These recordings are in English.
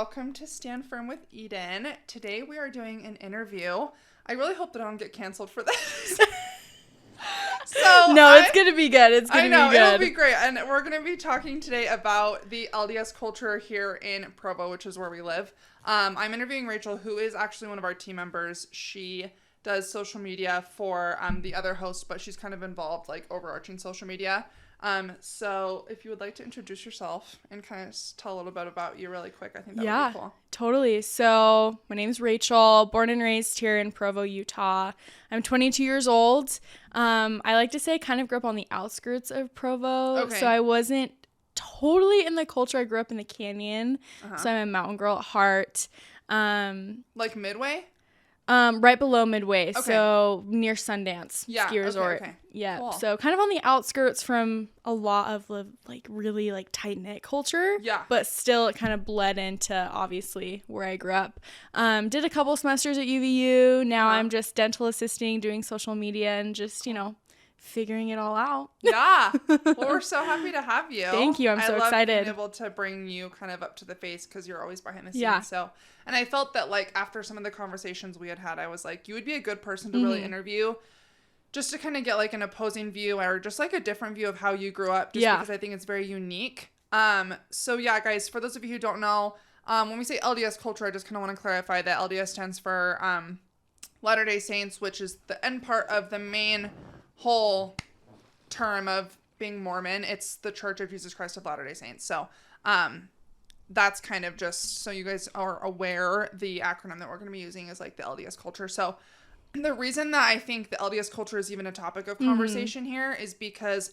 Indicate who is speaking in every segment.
Speaker 1: welcome to Stand Firm with Eden. Today we are doing an interview. I really hope that I don't get canceled for this.
Speaker 2: It's going to be good. It's going to be good.
Speaker 1: It'll be great. And we're going to be talking today about the LDS culture here in Provo, which is where we live. I'm interviewing Rachel, who is actually one of our team members. She does social media for the other host, but she's kind of involved, like, overarching social media. So if you would like to introduce yourself and kind of tell a little bit about you really quick, I think that would be cool.
Speaker 2: Totally. So my name's Rachel, born and raised here in Provo, Utah. I'm 22 years old. I like to say I kind of grew up on the outskirts of Provo.
Speaker 1: Okay.
Speaker 2: So I wasn't totally in the culture. I grew up in the canyon. So I'm a mountain girl at heart.
Speaker 1: Like Midway?
Speaker 2: Right below Midway, so near Sundance ski resort.
Speaker 1: Okay.
Speaker 2: Yeah,
Speaker 1: cool.
Speaker 2: So kind of on the outskirts from a lot of like really like tight knit culture.
Speaker 1: Yeah,
Speaker 2: but still it kind of bled into obviously where I grew up. Did a couple semesters at UVU. Now I'm just dental assisting, doing social media, and just figuring it all out.
Speaker 1: Yeah. Well, we're so happy to have you.
Speaker 2: Thank you. I'm so excited.
Speaker 1: I love being able to bring you kind of up to the face because you're always behind the scenes.
Speaker 2: Yeah.
Speaker 1: So, and I felt that like after some of the conversations we had, I was like, you would be a good person to really interview just to kind of get like an opposing view or just like a different view of how you grew up. Just because I think it's very unique. So yeah, guys, for those of you who don't know, when we say LDS culture, I just kind of want to clarify that LDS stands for Latter-day Saints, which is the end part of the main whole term of being Mormon. It's the Church of Jesus Christ of Latter-day Saints. So that's kind of just so you guys are aware, the acronym that we're going to be using is like the LDS culture. So the reason that I think the LDS culture is even a topic of conversation here is because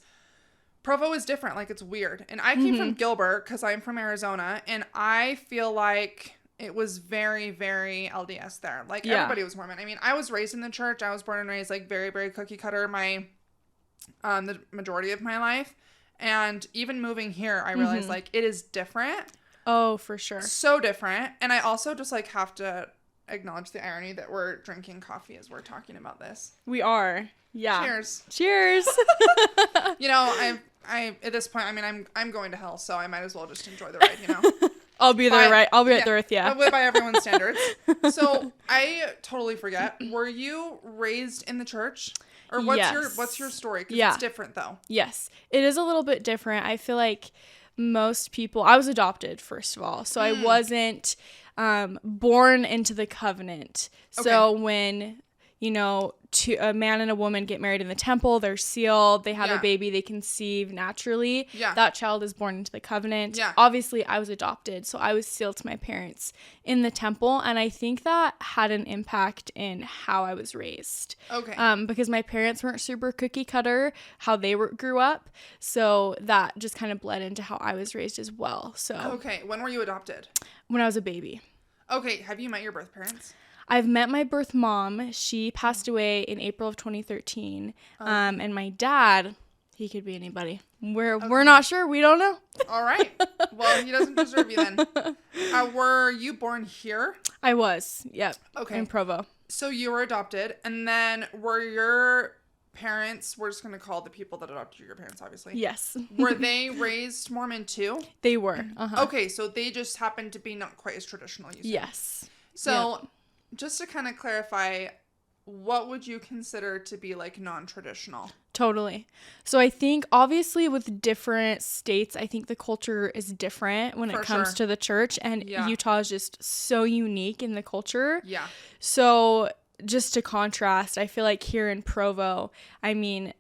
Speaker 1: Provo is different. Like, it's weird. And I came from Gilbert because I'm from Arizona, and I feel like it was very, very LDS there. Like, everybody was Mormon. I mean, I was raised in the church. I was born and raised, like, very, very cookie cutter the majority of my life. And even moving here, I realized, like, it is different.
Speaker 2: Oh, for sure.
Speaker 1: So different. And I also just, like, have to acknowledge the irony that we're drinking coffee as we're talking about this.
Speaker 2: We are. Yeah.
Speaker 1: Cheers. I at this point, I mean, I'm going to hell, so I might as well just enjoy the ride,
Speaker 2: I'll be there, right? I'll be right there with you.
Speaker 1: By everyone's standards. So I totally forget. Were you raised in the church? Or what's your story? Because it's different, though.
Speaker 2: Yes. It is a little bit different. I feel like most people... I was adopted, first of all. So I wasn't born into the covenant. Okay. So when... a man and a woman get married in the temple, they're sealed, they have a baby, they conceive naturally. Yeah. That child is born into the covenant. Yeah. Obviously, I was adopted, so I was sealed to my parents in the temple, and I think that had an impact in how I was raised. Okay. Because my parents weren't super cookie cutter, how they grew up, so that just kind of bled into how I was raised as well. So. Okay.
Speaker 1: When were you adopted?
Speaker 2: When I was a baby.
Speaker 1: Okay. Have you met your birth parents?
Speaker 2: I've met my birth mom. She passed away in April of 2013. And my dad, he could be anybody. We're not sure. We don't know.
Speaker 1: All right. Well, he doesn't deserve you then. Were you born here?
Speaker 2: I was. Yep.
Speaker 1: Okay.
Speaker 2: In Provo.
Speaker 1: So you were adopted, and then were your parents, we're just going to call the people that adopted you your parents, obviously.
Speaker 2: Yes.
Speaker 1: Were they raised Mormon too?
Speaker 2: They were.
Speaker 1: Okay. So they just happened to be not quite as traditional, you said.
Speaker 2: Yes.
Speaker 1: So... Yep. Just to kind of clarify, what would you consider to be like non-traditional?
Speaker 2: Totally. So I think obviously with different states, I think the culture is different when it comes to the church, and Utah is just so unique in the culture. Yeah. So just to contrast, I feel like here in Provo, I mean,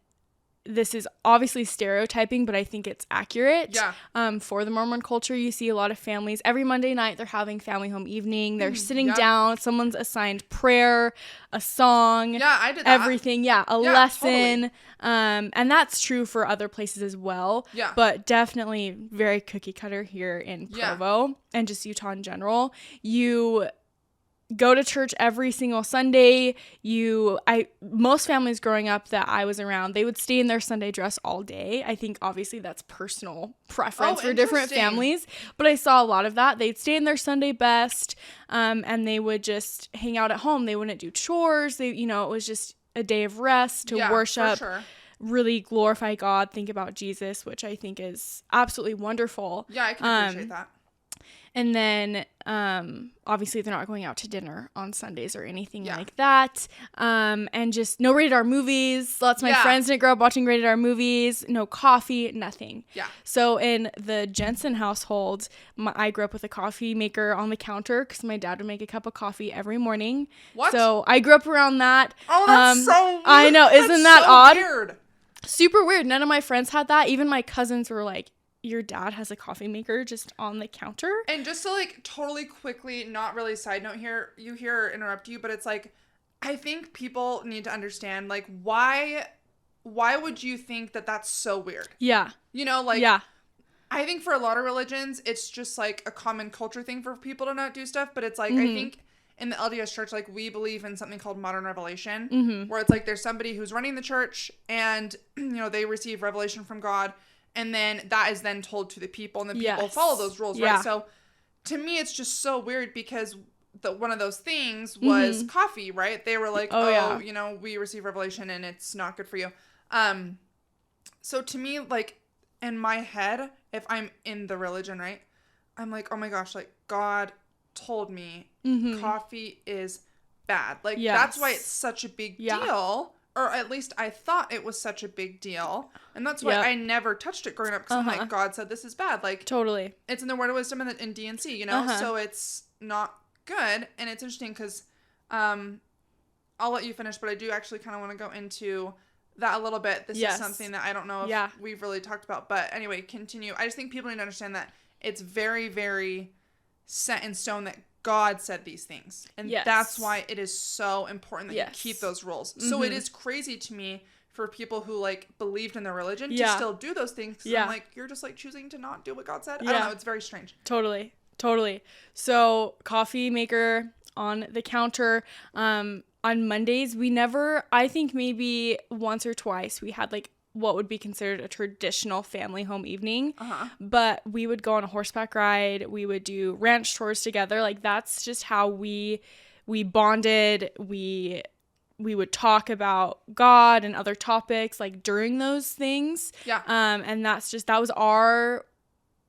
Speaker 2: this is obviously stereotyping, but I think it's accurate. Yeah. For the Mormon culture, you see a lot of families. Every Monday night, they're having family home evening. They're sitting down. Someone's assigned prayer, a song. Yeah, I did that. Everything. Yeah, a lesson. Totally. And that's true for other places as well. Yeah. But definitely very cookie cutter here in Provo and just Utah in general. You go to church every single Sunday. Most families growing up that I was around, they would stay in their Sunday dress all day. I think obviously that's personal preference for different families, but I saw a lot of that. They'd stay in their Sunday best, and they would just hang out at home. They wouldn't do chores. It was just a day of rest to worship, really glorify God, think about Jesus, which I think is absolutely wonderful.
Speaker 1: Yeah, I can appreciate that.
Speaker 2: And then Obviously they're not going out to dinner on Sundays or anything like that. And just no rated R movies. Lots of my friends didn't grow up watching rated R movies. No coffee, nothing.
Speaker 1: Yeah.
Speaker 2: So in the Jensen household, I grew up with a coffee maker on the counter because my dad would make a cup of coffee every morning.
Speaker 1: What?
Speaker 2: So I grew up around that.
Speaker 1: Oh, that's so weird.
Speaker 2: I know. Isn't that
Speaker 1: so
Speaker 2: odd?
Speaker 1: Weird.
Speaker 2: Super weird. None of my friends had that. Even my cousins were like, your dad has a coffee maker just on the counter?
Speaker 1: And just to like totally quickly, not really side note here, interrupt you, but it's like, I think people need to understand, like, why would you think that that's so weird?
Speaker 2: Yeah.
Speaker 1: You know, like, I think for a lot of religions, it's just like a common culture thing for people to not do stuff. But it's like, I think in the LDS church, like, we believe in something called modern revelation, where it's like there's somebody who's running the church and, you know, they receive revelation from God. And then that is then told to the people, and the people follow those rules, right? So to me, it's just so weird because one of those things was coffee, right? They were like, you know, we receive revelation and it's not good for you. So to me, like, in my head, if I'm in the religion, right, I'm like, oh my gosh, like, God told me coffee is bad. Like, that's why it's such a big deal. Or at least I thought it was such a big deal. And that's why I never touched it growing up. Because I'm like, God said this is bad. Like,
Speaker 2: totally.
Speaker 1: It's in the Word of Wisdom and in D&C, you know? So it's not good. And it's interesting because I'll let you finish. But I do actually kind of want to go into that a little bit. This is something that I don't know if we've really talked about. But anyway, continue. I just think people need to understand that it's very, very set in stone that God said these things. And that's why it is so important that you keep those rules. So it is crazy to me for people who like believed in their religion to still do those things. I'm like, you're just like choosing to not do what God said. I don't know. It's very strange.
Speaker 2: Totally. So coffee maker on the counter. On Mondays, I think maybe once or twice we had like what would be considered a traditional family home evening. But we would go on a horseback ride. We would do ranch tours together. Like, that's just how we bonded. We would talk about God and other topics like during those things. And that was our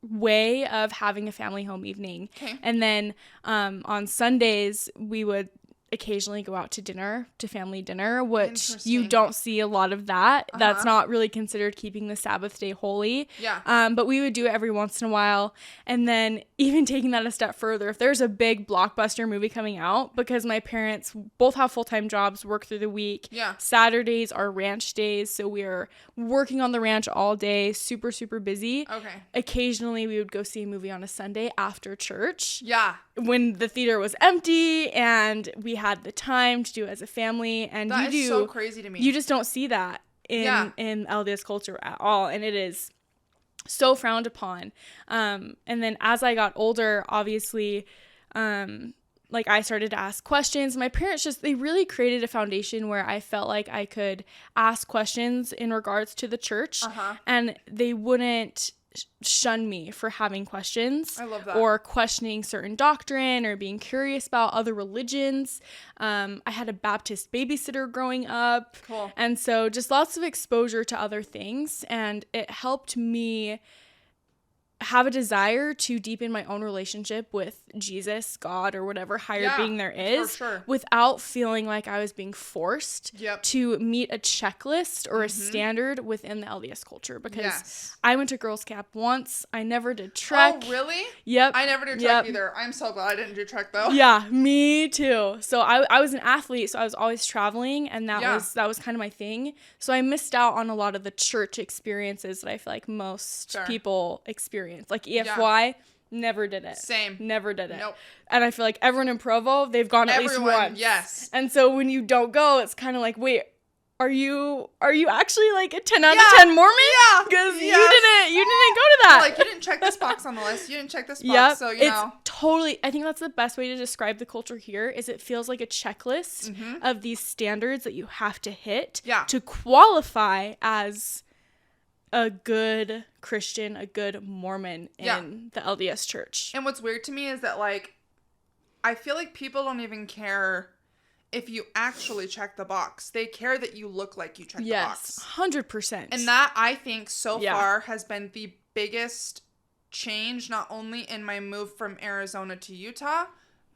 Speaker 2: way of having a family home evening. And then on Sundays we would occasionally go out to family dinner, which you don't see a lot of that. That's not really considered keeping the Sabbath day holy. But we would do it every once in a while. And then even taking that a step further, if there's a big blockbuster movie coming out, because my parents both have full-time jobs, work through the week. Saturdays are ranch days, so we are working on the ranch all day, super, super busy. Occasionally we would go see a movie on a Sunday after church. When the theater was empty and we had the time to do it as a family. And
Speaker 1: that is so crazy to me.
Speaker 2: You just don't see that in LDS culture at all. And it is so frowned upon. And then as I got older, obviously, like I started to ask questions. My parents they really created a foundation where I felt like I could ask questions in regards to the church. And they wouldn't shun me for having questions.
Speaker 1: I love that.
Speaker 2: Or questioning certain doctrine or being curious about other religions. I had a Baptist babysitter growing up.
Speaker 1: Cool.
Speaker 2: And so just lots of exposure to other things. And it helped me have a desire to deepen my own relationship with Jesus, God, or whatever higher being there is, without feeling like I was being forced to meet a checklist or a standard within the LDS culture. Because I went to Girls Camp once. I never did Trek.
Speaker 1: Oh, really?
Speaker 2: Yep.
Speaker 1: I never did Trek either. I'm so glad I didn't do Trek though.
Speaker 2: Yeah, me too. So I was an athlete, so I was always traveling, and that was kind of my thing. So I missed out on a lot of the church experiences that I feel like most people experience. Like EFY, never did it.
Speaker 1: Same.
Speaker 2: Never did it.
Speaker 1: Nope.
Speaker 2: And I feel like everyone in Provo, they've gone at least once.
Speaker 1: Yes.
Speaker 2: And so when you don't go, it's kind of like, wait, are you actually like a 10 out of 10 Mormon?
Speaker 1: Yeah.
Speaker 2: Because you didn't go to that.
Speaker 1: Like, you didn't check this box on the list. You didn't check this box. So, you know.
Speaker 2: Totally. I think that's the best way to describe the culture here is it feels like a checklist of these standards that you have to hit to qualify as a good Christian, a good Mormon in the LDS church.
Speaker 1: And what's weird to me is that, like, I feel like people don't even care if you actually check the box. They care that you look like you check the box.
Speaker 2: Yes, 100%.
Speaker 1: And that, I think, so far has been the biggest change not only in my move from Arizona to Utah,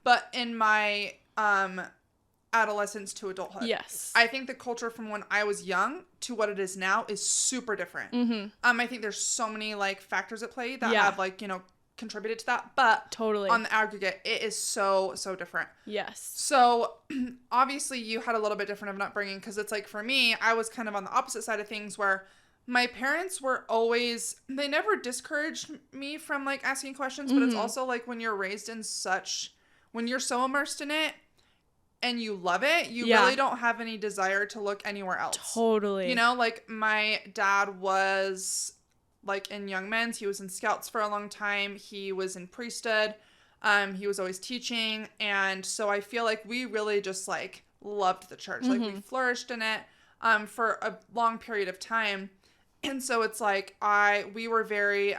Speaker 1: but in my adolescence to adulthood.
Speaker 2: Yes.
Speaker 1: I think the culture from when I was young to what it is now is super different.
Speaker 2: Mm-hmm.
Speaker 1: I think there's so many like factors at play that have like, contributed to that, but
Speaker 2: totally
Speaker 1: on the aggregate, it is so different.
Speaker 2: Yes.
Speaker 1: So obviously you had a little bit different of an upbringing, because it's like for me, I was kind of on the opposite side of things where my parents were always, they never discouraged me from like asking questions, but it's also like when you're raised in when you're so immersed in it and you love it, you really don't have any desire to look anywhere else.
Speaker 2: Totally.
Speaker 1: Like my dad was like in Young Men's, he was in Scouts for a long time. He was in priesthood. He was always teaching. And so I feel like we really just like loved the church. Like we flourished in it for a long period of time. And so it's like we were very,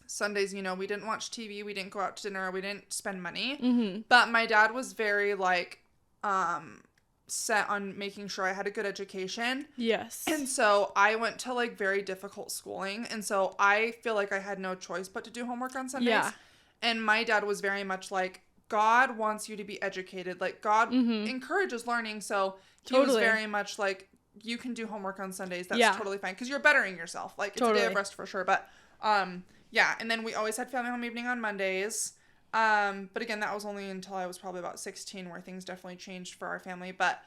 Speaker 1: Sundays, we didn't watch TV. We didn't go out to dinner. We didn't spend money. But my dad was very like, set on making sure I had a good education.
Speaker 2: Yes.
Speaker 1: And so I went to like very difficult schooling. And so I feel like I had no choice but to do homework on Sundays. Yeah. And my dad was very much like, God wants you to be educated. Like God encourages learning. So he was very much like, you can do homework on Sundays. That's totally fine. Because you're bettering yourself. Like it's a day of rest for sure. But yeah. And then we always had family home evening on Mondays. But again, that was only until I was probably about 16, where things definitely changed for our family. But,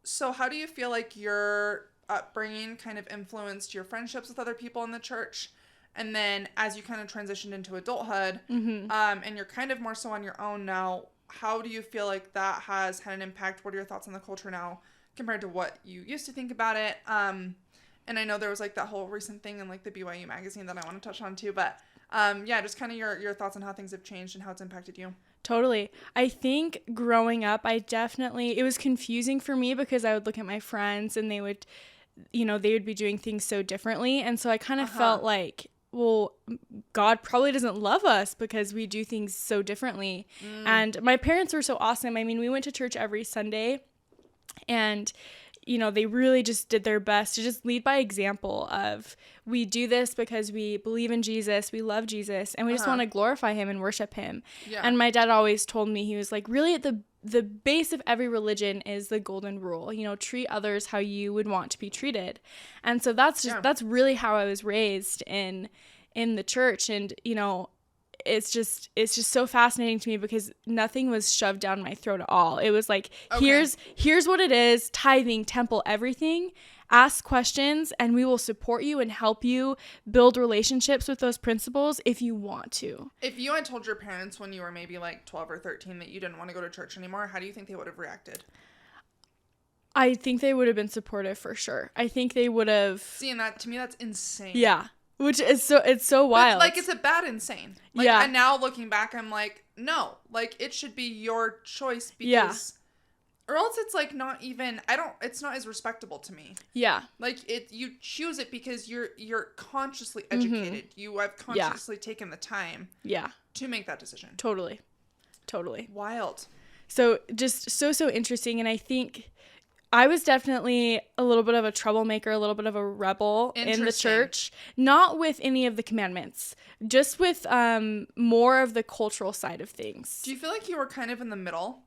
Speaker 1: so how do you feel like your upbringing kind of influenced your friendships with other people in the church? And then as you kind of transitioned into adulthood, and you're kind of more so on your own now, how do you feel like that has had an impact? What are your thoughts on the culture now compared to what you used to think about it? And I know there was like that whole recent thing in like the BYU magazine that I want to touch on too, but just kind of your thoughts on how things have changed and how it's impacted you.
Speaker 2: Totally. I think growing up, it was confusing for me because I would look at my friends and they would be doing things so differently. And so I kind of felt like, well, God probably doesn't love us because we do things so differently. And my parents were so awesome. I mean, we went to church every Sunday, and they really just did their best to just lead by example of, we do this because we believe in Jesus, we love Jesus, and we just want to glorify him and worship him. Yeah. And my dad always told me, he was like, really at the base of every religion is the golden rule, treat others how you would want to be treated. And so that's really how I was raised in the church. And, it's just so fascinating to me because nothing was shoved down my throat at all. It was like, here's what it is, tithing, temple, everything. Ask questions and we will support you and help you build relationships with those principles if you want to.
Speaker 1: If you had told your parents when you were maybe like 12 or 13 that you didn't want to go to church anymore, how do you think they would have reacted?
Speaker 2: I think they would have been supportive for sure. I think they would have.
Speaker 1: Seeing that, to me, that's insane.
Speaker 2: Yeah. Which is it's so wild.
Speaker 1: But, like, it's a bad insane. Like, yeah. And now looking back, I'm like, no. Like, it should be your choice because... Yeah. Or else it's, like, not even... It's not as respectable to me.
Speaker 2: Yeah.
Speaker 1: Like, you choose it because you're consciously educated. You have consciously taken the time...
Speaker 2: Yeah.
Speaker 1: To make that decision.
Speaker 2: Totally.
Speaker 1: Wild.
Speaker 2: So, just so interesting. And I think... I was definitely a little bit of a troublemaker, a little bit of a rebel in the church. Not with any of the commandments, just with more of the cultural side of things.
Speaker 1: Do you feel like you were kind of in the middle?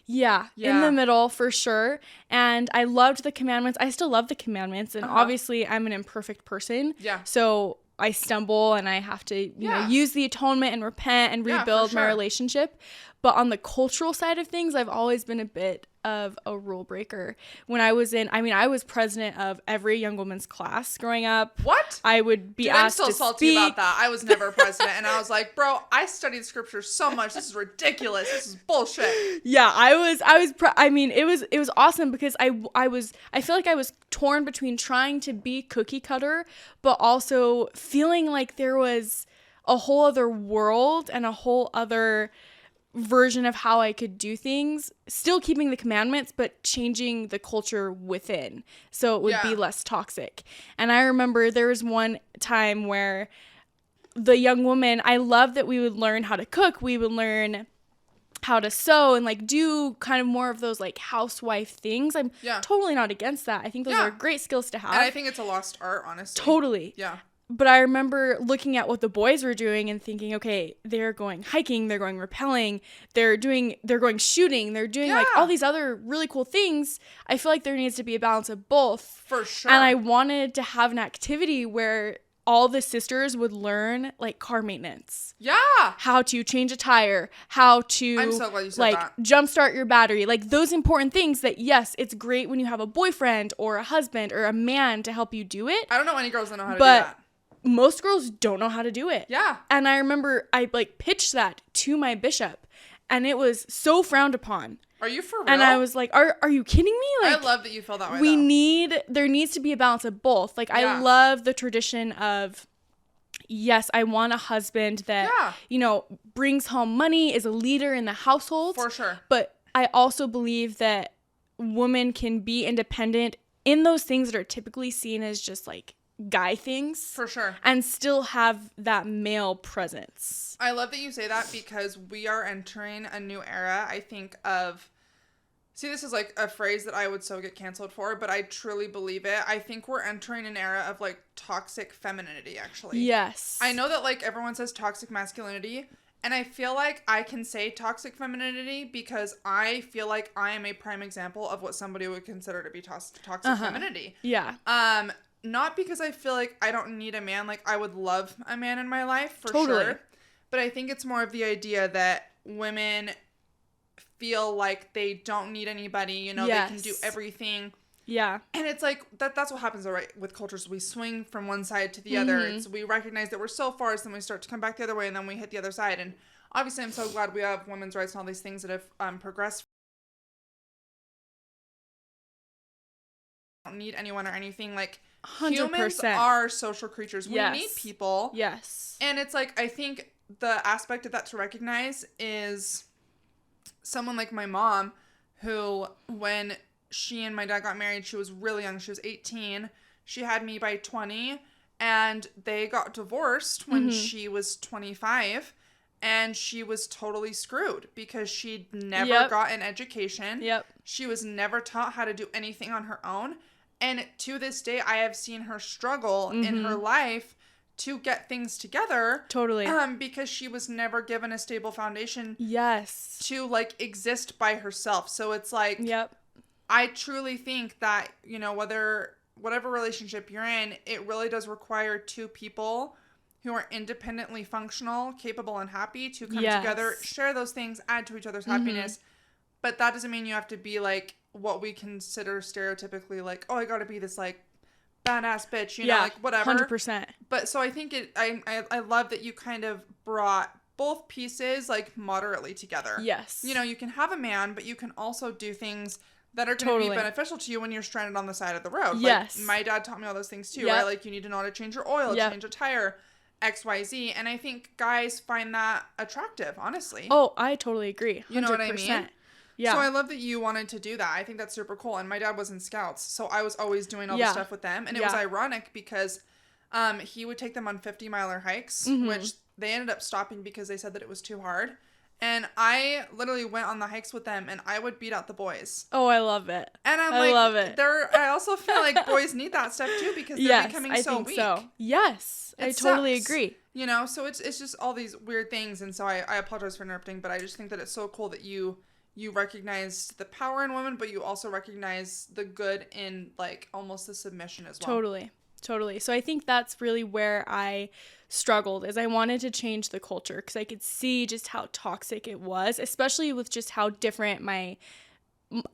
Speaker 2: Yeah, in the middle for sure. And I loved the commandments. I still love the commandments. And obviously I'm an imperfect person. Yeah. So I stumble and I have to use the atonement and repent and rebuild my relationship. But on the cultural side of things, I've always been a bit of a rule breaker. When I was I was president of every young woman's class growing up. What? I would be asked to speak. I'm still salty about that.
Speaker 1: I was never president. And I was like, bro, I studied scripture so much. This is ridiculous. This is bullshit.
Speaker 2: Yeah, it was awesome because I feel like I was torn between trying to be cookie cutter, but also feeling like there was a whole other world and a whole other version of how I could do things, still keeping the commandments, but changing the culture within so it would be less toxic. And I remember there was one time where the young woman, I love that we would learn how to cook, we would learn how to sew and like do kind of more of those like housewife things. I'm totally not against that. I think those are great skills to have.
Speaker 1: And I think it's a lost art, honestly.
Speaker 2: Totally.
Speaker 1: Yeah.
Speaker 2: But I remember looking at what the boys were doing and thinking, okay, they're going hiking, they're going rappelling, they're going shooting, they're doing like all these other really cool things. I feel like there needs to be a balance of both.
Speaker 1: For sure.
Speaker 2: And I wanted to have an activity where all the sisters would learn like car maintenance.
Speaker 1: Yeah.
Speaker 2: How to change a tire, how to
Speaker 1: I'm so glad you said
Speaker 2: like
Speaker 1: that.
Speaker 2: jumpstart your battery. Like those important things that, yes, it's great when you have a boyfriend or a husband or a man to help you do it.
Speaker 1: I don't know any girls that know how to do that.
Speaker 2: Most girls don't know how to do it.
Speaker 1: Yeah.
Speaker 2: And I remember I like pitched that to my bishop and it was so frowned upon.
Speaker 1: Are you for real?
Speaker 2: And I was like, are you kidding me? Like,
Speaker 1: I love that you feel that way.
Speaker 2: There needs to be a balance of both. Like, I love the tradition of, yes, I want a husband that, brings home money, is a leader in the household.
Speaker 1: For sure.
Speaker 2: But I also believe that women can be independent in those things that are typically seen as just like guy things.
Speaker 1: For sure.
Speaker 2: And still have that male presence.
Speaker 1: I love that you say that because we are entering a new era, I think, of... See, this is like a phrase that I would so get canceled for, but I truly believe it. I think we're entering an era of like toxic femininity, actually.
Speaker 2: Yes.
Speaker 1: I know that like everyone says toxic masculinity, and I feel like I can say toxic femininity because I feel like I am a prime example of what somebody would consider to be toxic femininity.
Speaker 2: Yeah.
Speaker 1: Not because I feel like I don't need a man. Like, I would love a man in my life, for sure. But I think it's more of the idea that women feel like they don't need anybody. They can do everything.
Speaker 2: Yeah.
Speaker 1: And it's like, that's what happens, right, with cultures. We swing from one side to the other. We recognize that we're so far, so then we start to come back the other way, and then we hit the other side. And obviously, I'm so glad we have women's rights and all these things that have progressed. Don't need anyone or anything. Like, 100%. Humans are social creatures. We need people.
Speaker 2: Yes.
Speaker 1: And it's like, I think the aspect of that to recognize is someone like my mom, who when she and my dad got married, she was really young. She was 18. She had me by 20, and they got divorced when she was 25. And she was totally screwed because she'd never got an education. She was never taught how to do anything on her own. And to this day, I have seen her struggle in her life to get things together.
Speaker 2: Totally.
Speaker 1: Because she was never given a stable foundation.
Speaker 2: Yes.
Speaker 1: To, like, exist by herself. So it's like, I truly think that, whatever relationship you're in, it really does require two people who are independently functional, capable, and happy to come together, share those things, add to each other's happiness. But that doesn't mean you have to be, like, what we consider stereotypically, like, oh, I gotta be this, like, badass bitch, like, whatever.
Speaker 2: 100%.
Speaker 1: But so I think I love that you kind of brought both pieces, like, moderately together.
Speaker 2: Yes.
Speaker 1: You can have a man, but you can also do things that are going to be beneficial to you when you're stranded on the side of the road.
Speaker 2: Yes.
Speaker 1: Like, my dad taught me all those things too, right? Like, you need to know how to change your oil, change a tire, XYZ. And I think guys find that attractive, honestly.
Speaker 2: Oh, I totally agree. 100%.
Speaker 1: You know what I mean?
Speaker 2: Yeah.
Speaker 1: So I love that you wanted to do that. I think that's super cool. And my dad was in Scouts, so I was always doing all the stuff with them. And it was ironic because he would take them on 50-miler hikes, which they ended up stopping because they said that it was too hard. And I literally went on the hikes with them, and I would beat out the boys.
Speaker 2: Oh, I love it.
Speaker 1: And
Speaker 2: I love it.
Speaker 1: I also feel like boys need that stuff too because they're becoming so weak. So.
Speaker 2: Yes, I totally agree.
Speaker 1: So it's just all these weird things. And so I apologize for interrupting, but I just think that it's so cool that you recognize the power in women, but you also recognize the good in, like, almost the submission as well.
Speaker 2: Totally. So I think that's really where I struggled, is I wanted to change the culture because I could see just how toxic it was, especially with just how different my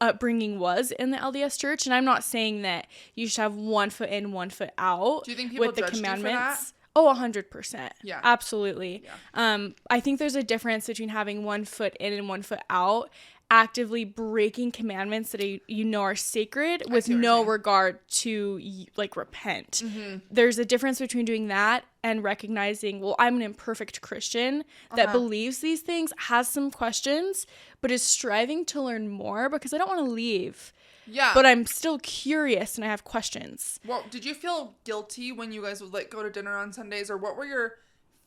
Speaker 2: upbringing was in the LDS church. And I'm not saying that you should have 1 foot in, 1 foot out.
Speaker 1: Do you think people
Speaker 2: with the
Speaker 1: judged
Speaker 2: commandments?
Speaker 1: You for that?
Speaker 2: Oh, 100%.
Speaker 1: Yeah.
Speaker 2: Absolutely.
Speaker 1: Yeah.
Speaker 2: I think there's a difference between having 1 foot in and 1 foot out, actively breaking commandments that are sacred with no regard to, like, repent. There's a difference between doing that and recognizing, well, I'm an imperfect Christian that believes these things, has some questions, but is striving to learn more because I don't want to leave.
Speaker 1: Yeah.
Speaker 2: But I'm still curious and I have questions.
Speaker 1: Well, did you feel guilty when you guys would, like, go to dinner on Sundays, or what were your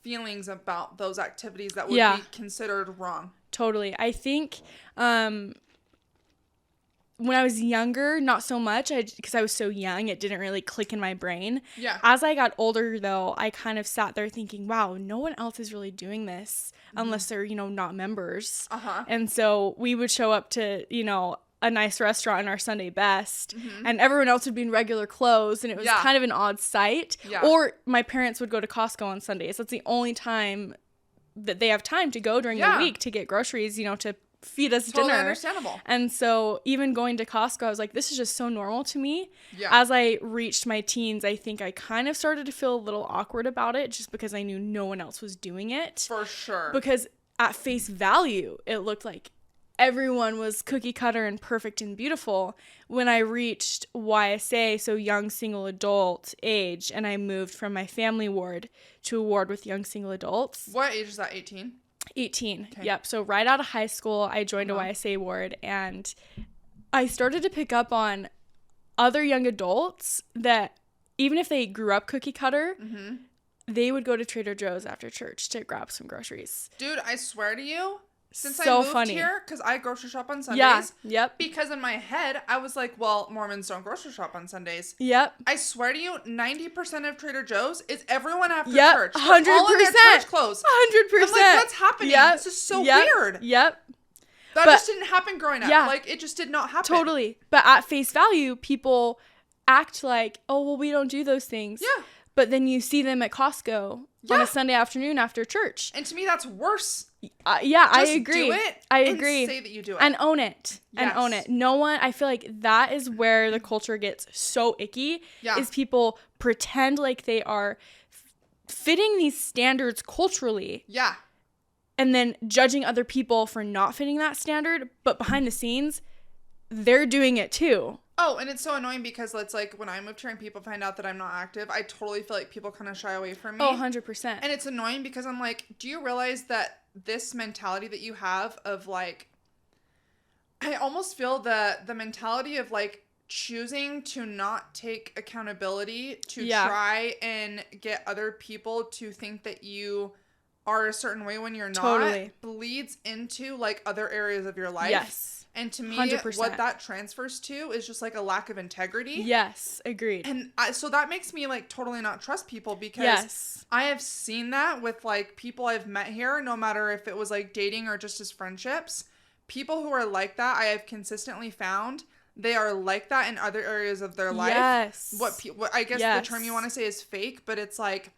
Speaker 1: feelings about those activities that would be considered wrong?
Speaker 2: Totally. I think when I was younger, not so much, because I was so young, it didn't really click in my brain.
Speaker 1: Yeah.
Speaker 2: As I got older, though, I kind of sat there thinking, wow, no one else is really doing this unless they're, not members. And so we would show up to, a nice restaurant in our Sunday best, and everyone else would be in regular clothes, and it was kind of an odd sight.
Speaker 1: Yeah.
Speaker 2: Or my parents would go to Costco on Sundays. That's the only time that they have time to go during the week to get groceries, to feed us dinner.
Speaker 1: Understandable.
Speaker 2: And so even going to Costco, I was like, this is just so normal to me.
Speaker 1: Yeah.
Speaker 2: As I reached my teens, I think I kind of started to feel a little awkward about it, just because I knew no one else was doing it.
Speaker 1: For sure.
Speaker 2: Because at face value, it looked like everyone was cookie cutter and perfect and beautiful. When I reached YSA, so young single adult age, and I moved from my family ward to a ward with young single adults.
Speaker 1: What age is that? 18?
Speaker 2: 18. Okay. Yep. So right out of high school, I joined a YSA ward, and I started to pick up on other young adults that even if they grew up cookie cutter, they would go to Trader Joe's after church to grab some groceries.
Speaker 1: Dude, I swear to you, since
Speaker 2: so
Speaker 1: I moved here, because I grocery shop on Sundays.
Speaker 2: Yeah. Yep.
Speaker 1: Because in my head, I was like, well, Mormons don't grocery shop on Sundays.
Speaker 2: Yep.
Speaker 1: I swear to you, 90% of Trader Joe's is everyone after
Speaker 2: Yep.
Speaker 1: church.
Speaker 2: 100%.
Speaker 1: All of their church clothes.
Speaker 2: 100%.
Speaker 1: I'm like, what's happening?
Speaker 2: Yep.
Speaker 1: This is so weird.
Speaker 2: Yep.
Speaker 1: That just didn't happen growing up.
Speaker 2: Yeah.
Speaker 1: Like, it just did not happen.
Speaker 2: Totally. But at face value, people act like, oh, well, we don't do those things.
Speaker 1: Yeah.
Speaker 2: But then you see them at Costco on a Sunday afternoon after church.
Speaker 1: And to me, that's worse.
Speaker 2: I agree.
Speaker 1: Do it.
Speaker 2: I agree.
Speaker 1: And say that you do it.
Speaker 2: And own it.
Speaker 1: Yes.
Speaker 2: And own it. No one, I feel like that is where the culture gets so icky.
Speaker 1: Yeah.
Speaker 2: Is people pretend like they are fitting these standards culturally.
Speaker 1: Yeah.
Speaker 2: And then judging other people for not fitting that standard. But behind the scenes, they're doing it too.
Speaker 1: Oh, and it's so annoying because it's like when I moved here and people find out that I'm not active, I totally feel like people kind of shy away from me.
Speaker 2: Oh, 100%.
Speaker 1: And it's annoying because I'm like, do you realize that this mentality that you have of like, I almost feel the mentality of like choosing to not take accountability to try and get other people to think that you are a certain way when you're not bleeds into like other areas of your life.
Speaker 2: Yes.
Speaker 1: And to me,
Speaker 2: 100%.
Speaker 1: what that transfers to is just like a lack of integrity.
Speaker 2: Yes, agreed.
Speaker 1: And so that makes me like totally not trust people because I have seen that with like people I've met here, no matter if it was like dating or just as friendships. People who are like that, I have consistently found they are like that in other areas of their life.
Speaker 2: Yes.
Speaker 1: What I guess the term you want to say is fake, but it's like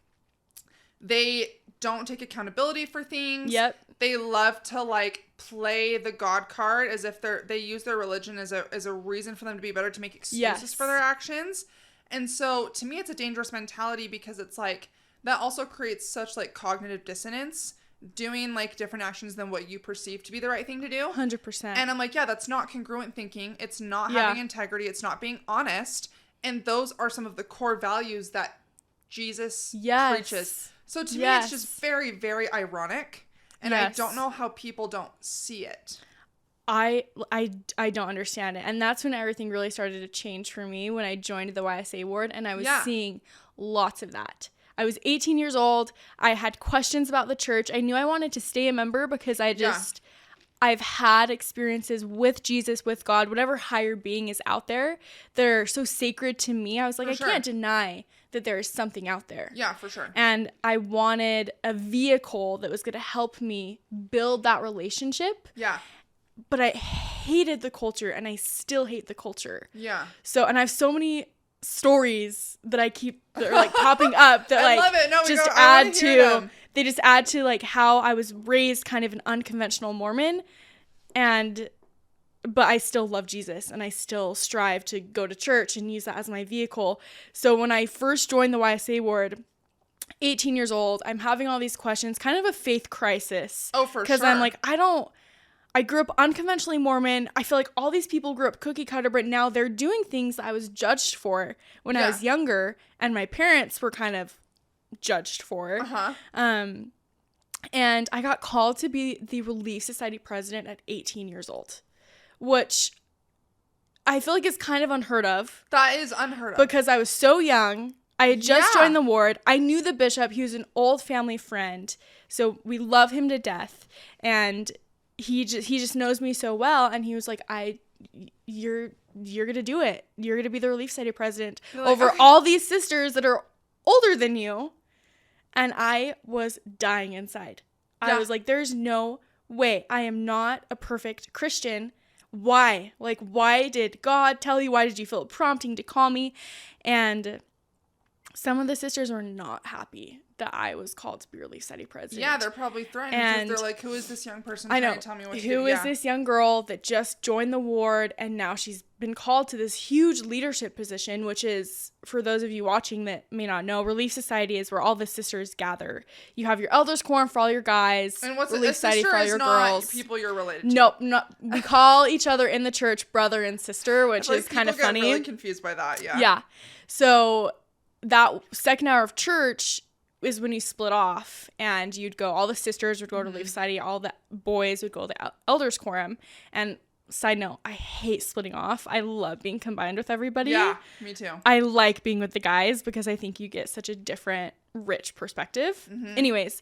Speaker 1: they don't take accountability for things.
Speaker 2: Yep.
Speaker 1: They love to like play the God card as if they use their religion as a reason for them to be better, to make excuses for their actions. And so to me, it's a dangerous mentality because it's like that also creates such like cognitive dissonance, doing like different actions than what you perceive to be the right thing to do. 100%. And I'm like, yeah, that's not congruent thinking. It's not having integrity. It's not being honest. And those are some of the core values that Jesus preaches. So to me, it's just very, very ironic. And I don't know how people don't see it.
Speaker 2: I don't understand it. And that's when everything really started to change for me, when I joined the YSA ward and I was seeing lots of that. I was 18 years old. I had questions about the church. I knew I wanted to stay a member because I've had experiences with Jesus, with God, whatever higher being is out there. They're so sacred to me. I was like, I can't deny that there is something out there.
Speaker 1: Yeah, for sure.
Speaker 2: And I wanted a vehicle that was going to help me build that relationship.
Speaker 1: Yeah.
Speaker 2: But I hated the culture, and I still hate the culture.
Speaker 1: Yeah.
Speaker 2: So, and I have so many stories that are like popping up that
Speaker 1: I
Speaker 2: like
Speaker 1: love it. No,
Speaker 2: just add to, they just add to like how I was raised kind of an unconventional Mormon, but I still love Jesus and I still strive to go to church and use that as my vehicle. So when I first joined the YSA ward, 18 years old, I'm having all these questions, kind of a faith crisis.
Speaker 1: Oh, for sure.
Speaker 2: Because I'm like, I grew up unconventionally Mormon. I feel like all these people grew up cookie cutter, but now they're doing things that I was judged for when I was younger, and my parents were kind of judged for. And I got called to be the Relief Society president at 18 years old, which I feel like is kind of unheard of.
Speaker 1: That is unheard of.
Speaker 2: Because I was so young. I had just joined the ward. I knew the bishop. He was an old family friend, so we love him to death. And he just knows me so well, and he was like, I you're going to do it. You're going to be the Relief Society president over all these sisters that are older than you. And I was dying inside. I was like, there's no way. I am not a perfect Christian. Why? Like, why did God tell you? Why did you feel prompting to call me? And some of the sisters were not happy that I was called to be Relief Society president.
Speaker 1: Yeah, they're probably threatened because they're like, who is this young person trying to tell me what to do?
Speaker 2: Who is this young girl that just joined the ward and now she's been called to this huge leadership position, which is, for those of you watching that may not know, Relief Society is where all the sisters gather. You have your elders quorum for all your guys,
Speaker 1: and what's
Speaker 2: Relief Society for all your girls.
Speaker 1: People you're related to.
Speaker 2: Nope, we call each other in the church brother and sister, which is kind of funny.
Speaker 1: I'm really confused by that. Yeah.
Speaker 2: Yeah. So that second hour of church is when you split off, and you'd go, all the sisters would go to Relief Society, all the boys would go to the elders quorum. And side note, I hate splitting off. I love being combined with everybody.
Speaker 1: Yeah, me too.
Speaker 2: I like being with the guys because I think you get such a different, rich perspective. Anyways,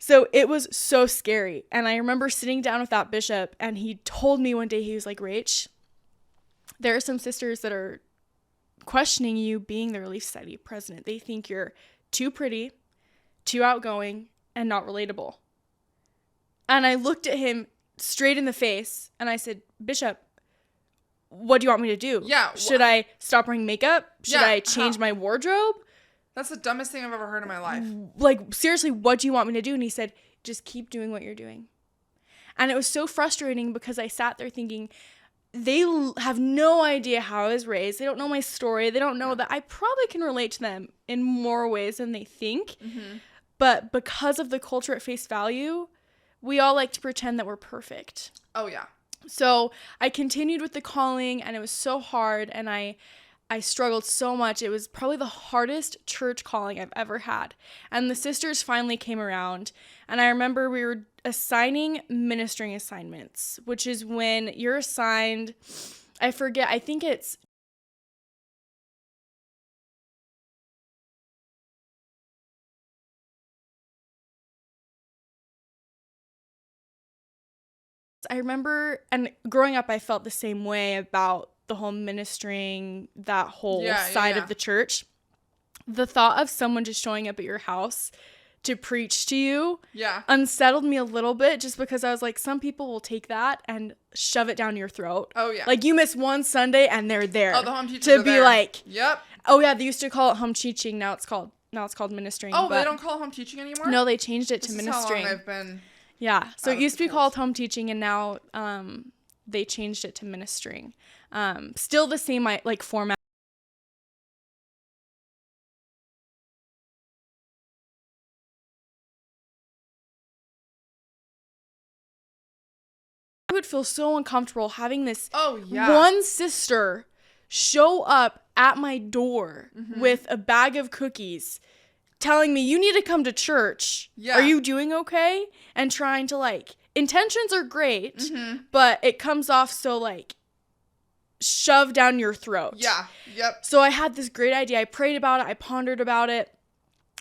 Speaker 2: so it was so scary. And I remember sitting down with that bishop, and he told me one day, he was like, Rach, there are some sisters that are questioning you being the Relief Society president. They think you're too pretty, too outgoing, and not relatable. And I looked at him straight in the face and I said, Bishop, what do you want me to do?
Speaker 1: Yeah.
Speaker 2: Should I stop wearing makeup? Should I change my wardrobe?
Speaker 1: That's the dumbest thing I've ever heard in my life.
Speaker 2: Like, seriously, what do you want me to do? And he said, just keep doing what you're doing. And it was so frustrating because I sat there thinking, they have no idea how I was raised. They don't know my story. They don't know that I probably can relate to them in more ways than they think. But because of the culture at face value, we all like to pretend that we're perfect.
Speaker 1: Oh, yeah.
Speaker 2: So I continued with the calling, and it was so hard, and I struggled so much. It was probably the hardest church calling I've ever had. And the sisters finally came around, and I remember we were assigning ministering assignments, which is when you're assigned, I forget, I think it's I remember, and growing up, I felt the same way about the whole ministering, that whole side of the church. The thought of someone just showing up at your house to preach to you unsettled me a little bit, just because I was like, some people will take that and shove it down your throat.
Speaker 1: Oh, yeah.
Speaker 2: Like, you miss one Sunday and they're there.
Speaker 1: Oh, the home teachers
Speaker 2: to be there. Like,
Speaker 1: yep.
Speaker 2: Oh, yeah, they used to call it home teaching. Now it's called ministering.
Speaker 1: Oh, they don't call it home teaching anymore?
Speaker 2: No, they changed it to ministering.
Speaker 1: How long I've been...
Speaker 2: Yeah, so it used to be called home teaching, and now they changed it to ministering. Still the same like format. I would feel so uncomfortable having this one sister show up at my door with a bag of cookies, telling me, you need to come to church. Yeah. Are you doing okay? And trying to, like, intentions are great, but it comes off so, like, shoved down your throat.
Speaker 1: Yeah. Yep.
Speaker 2: So I had this great idea. I prayed about it. I pondered about it.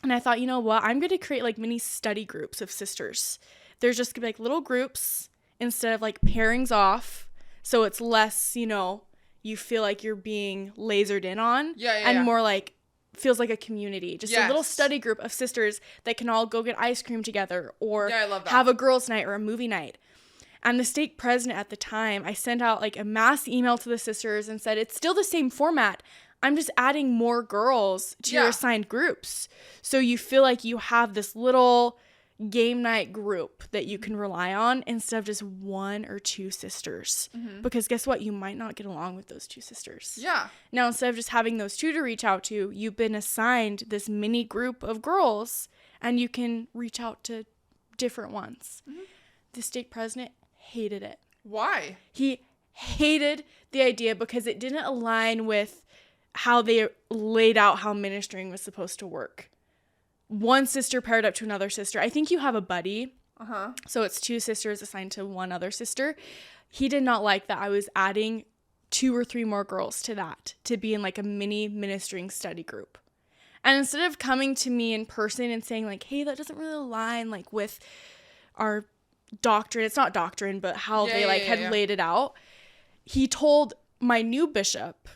Speaker 2: And I thought, you know what? I'm going to create, like, mini study groups of sisters. There's just going to be, like, little groups instead of, like, pairings off. So it's less, you know, you feel like you're being lasered in on. And more, like, feels like a community, just a little study group of sisters that can all go get ice cream together or have a girls' night or a movie night. And the stake president at the time, I sent out like a mass email to the sisters and said, it's still the same format. I'm just adding more girls to your assigned groups. So you feel like you have this little game night group that you can rely on instead of just one or two sisters. Because guess what? You might not get along with those two sisters.
Speaker 1: Yeah.
Speaker 2: Now, instead of just having those two to reach out to, you've been assigned this mini group of girls, and you can reach out to different ones. The stake president hated it.
Speaker 1: Why?
Speaker 2: He hated the idea because it didn't align with how they laid out how ministering was supposed to work. One sister paired up to another sister. I think you have a buddy. So it's two sisters assigned to one other sister. He did not like that I was adding 2 or 3 more girls to that, to be in like a mini ministering study group. And instead of coming to me in person and saying like, hey, that doesn't really align like with our doctrine. It's not doctrine, but how they had laid it out. he told my new bishop,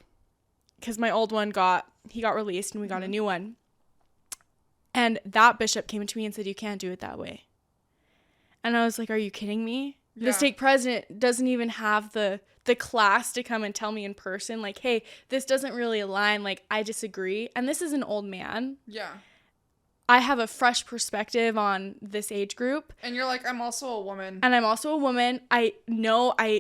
Speaker 2: because my old one got released and we got a new one. And that bishop came to me and said, you can't do it that way. And I was like, are you kidding me? Yeah. The stake president doesn't even have the class to come and tell me in person, like, hey, this doesn't really align. Like, I disagree. And this is an old man.
Speaker 1: Yeah.
Speaker 2: I have a fresh perspective on this age group.
Speaker 1: And you're like, I'm also a woman.
Speaker 2: And I'm also a woman. I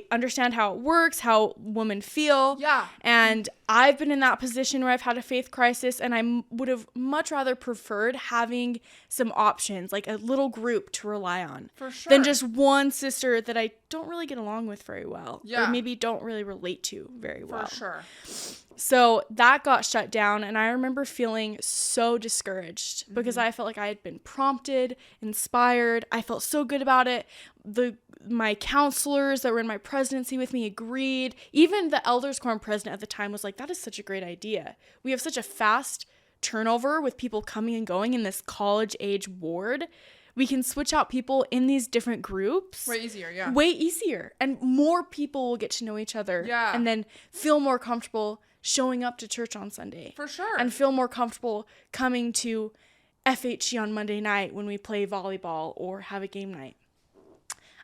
Speaker 2: understand how it works, how women feel.
Speaker 1: Yeah.
Speaker 2: And I've been in that position where I've had a faith crisis, and I would have much rather preferred having some options, like a little group to rely on.
Speaker 1: For sure.
Speaker 2: Than just one sister that I don't really get along with very well.
Speaker 1: Yeah.
Speaker 2: Or maybe don't really relate to very well.
Speaker 1: For sure.
Speaker 2: So that got shut down, and I remember feeling so discouraged because I felt like I had been prompted, inspired. I felt so good about it. My counselors that were in my presidency with me agreed. Even the elders quorum president at the time was like, that is such a great idea. We have such a fast turnover with people coming and going in this college age ward. We can switch out people in these different groups.
Speaker 1: Way easier, yeah.
Speaker 2: Way easier. And more people will get to know each other.
Speaker 1: Yeah.
Speaker 2: And then feel more comfortable showing up to church on Sunday.
Speaker 1: For sure.
Speaker 2: And feel more comfortable coming to FHC on Monday night when we play volleyball or have a game night.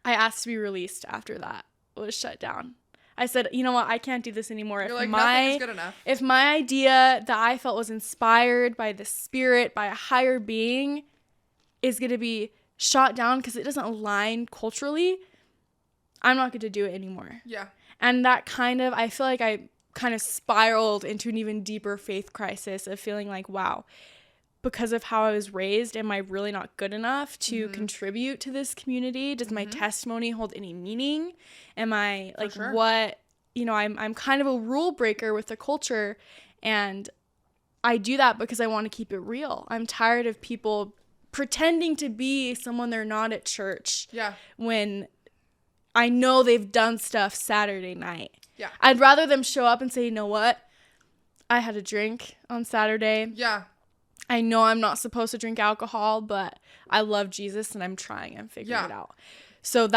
Speaker 2: I asked to be released after that. It was shut down. I said, you know what? I can't do this anymore.
Speaker 1: You're like, nothing is good enough.
Speaker 2: If my idea that I felt was inspired by the Spirit, by a higher being, is going to be shot down because it doesn't align culturally, I'm not going to do it anymore.
Speaker 1: Yeah.
Speaker 2: And that I feel like I kind of spiraled into an even deeper faith crisis of feeling like, wow, because of how I was raised, am I really not good enough to contribute to this community? Does my testimony hold any meaning? Am I like what, I'm kind of a rule breaker with the culture, and I do that because I want to keep it real. I'm tired of people pretending to be someone they're not at church.
Speaker 1: Yeah.
Speaker 2: When I know they've done stuff Saturday night.
Speaker 1: Yeah.
Speaker 2: I'd rather them show up and say, you know what? I had a drink on Saturday.
Speaker 1: Yeah.
Speaker 2: I know I'm not supposed to drink alcohol, but I love Jesus and I'm trying and figuring it out. So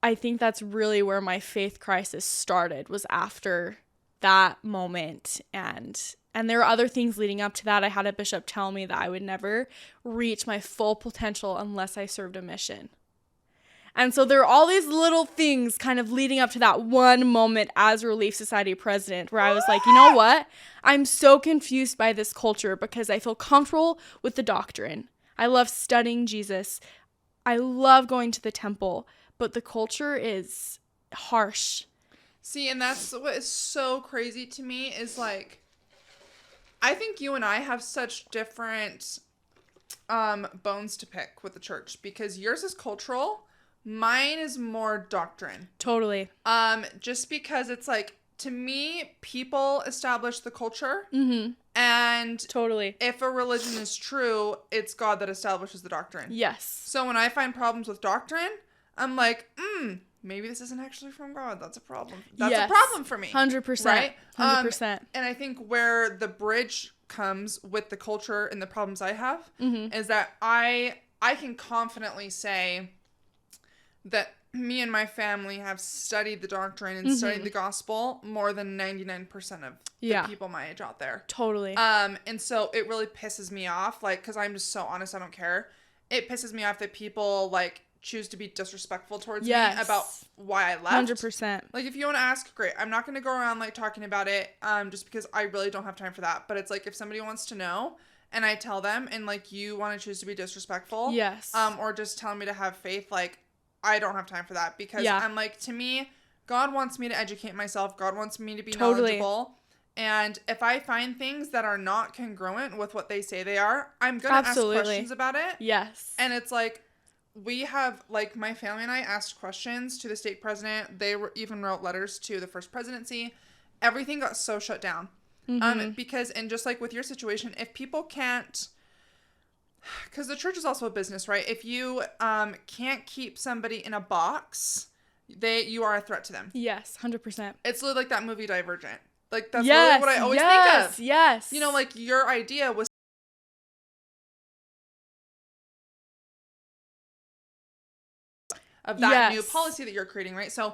Speaker 2: I think that's really where my faith crisis started, was after that moment. And there were other things leading up to that. I had a bishop tell me that I would never reach my full potential unless I served a mission. And so there are all these little things kind of leading up to that one moment as Relief Society president where I was like, you know what? I'm so confused by this culture because I feel comfortable with the doctrine. I love studying Jesus. I love going to the temple, but the culture is harsh.
Speaker 1: See, and that's what is so crazy to me is like, I think you and I have such different bones to pick with the church because yours is cultural. Mine is more doctrine.
Speaker 2: Totally.
Speaker 1: Just because it's like, to me, people establish the culture.
Speaker 2: Mm-hmm.
Speaker 1: And
Speaker 2: totally,
Speaker 1: if a religion is true, it's God that establishes the doctrine.
Speaker 2: Yes.
Speaker 1: So when I find problems with doctrine, I'm like, maybe this isn't actually from God. That's a problem. That's a problem for me.
Speaker 2: 100%. Right? 100%.
Speaker 1: And I think where the bridge comes with the culture and the problems I have is that I can confidently say that me and my family have studied the doctrine and studied the gospel more than 99% of the people my age out there.
Speaker 2: Totally.
Speaker 1: And so it really pisses me off, like, because I'm just so honest, I don't care. It pisses me off that people, like, choose to be disrespectful towards me about why I left.
Speaker 2: 100%.
Speaker 1: Like, if you want to ask, great. I'm not going to go around, like, talking about it just because I really don't have time for that. But it's like, if somebody wants to know and I tell them and, like, you want to choose to be disrespectful.
Speaker 2: Yes.
Speaker 1: Or just tell me to have faith, like, I don't have time for that because I'm like, to me, God wants me to educate myself. God wants me to be knowledgeable. And if I find things that are not congruent with what they say they are, I'm going to ask questions about it.
Speaker 2: Yes.
Speaker 1: And it's like, we have, like, my family and I asked questions to the stake president. They even wrote letters to the first presidency. Everything got so shut down. Because, and just like with your situation, if people can't, because the church is also a business, right? If you can't keep somebody in a box, you are a threat to them.
Speaker 2: Yes, 100%.
Speaker 1: It's literally like that movie Divergent. Like, that's really what I always think of.
Speaker 2: Yes.
Speaker 1: You know, like, your idea was of that new policy that you're creating, right? So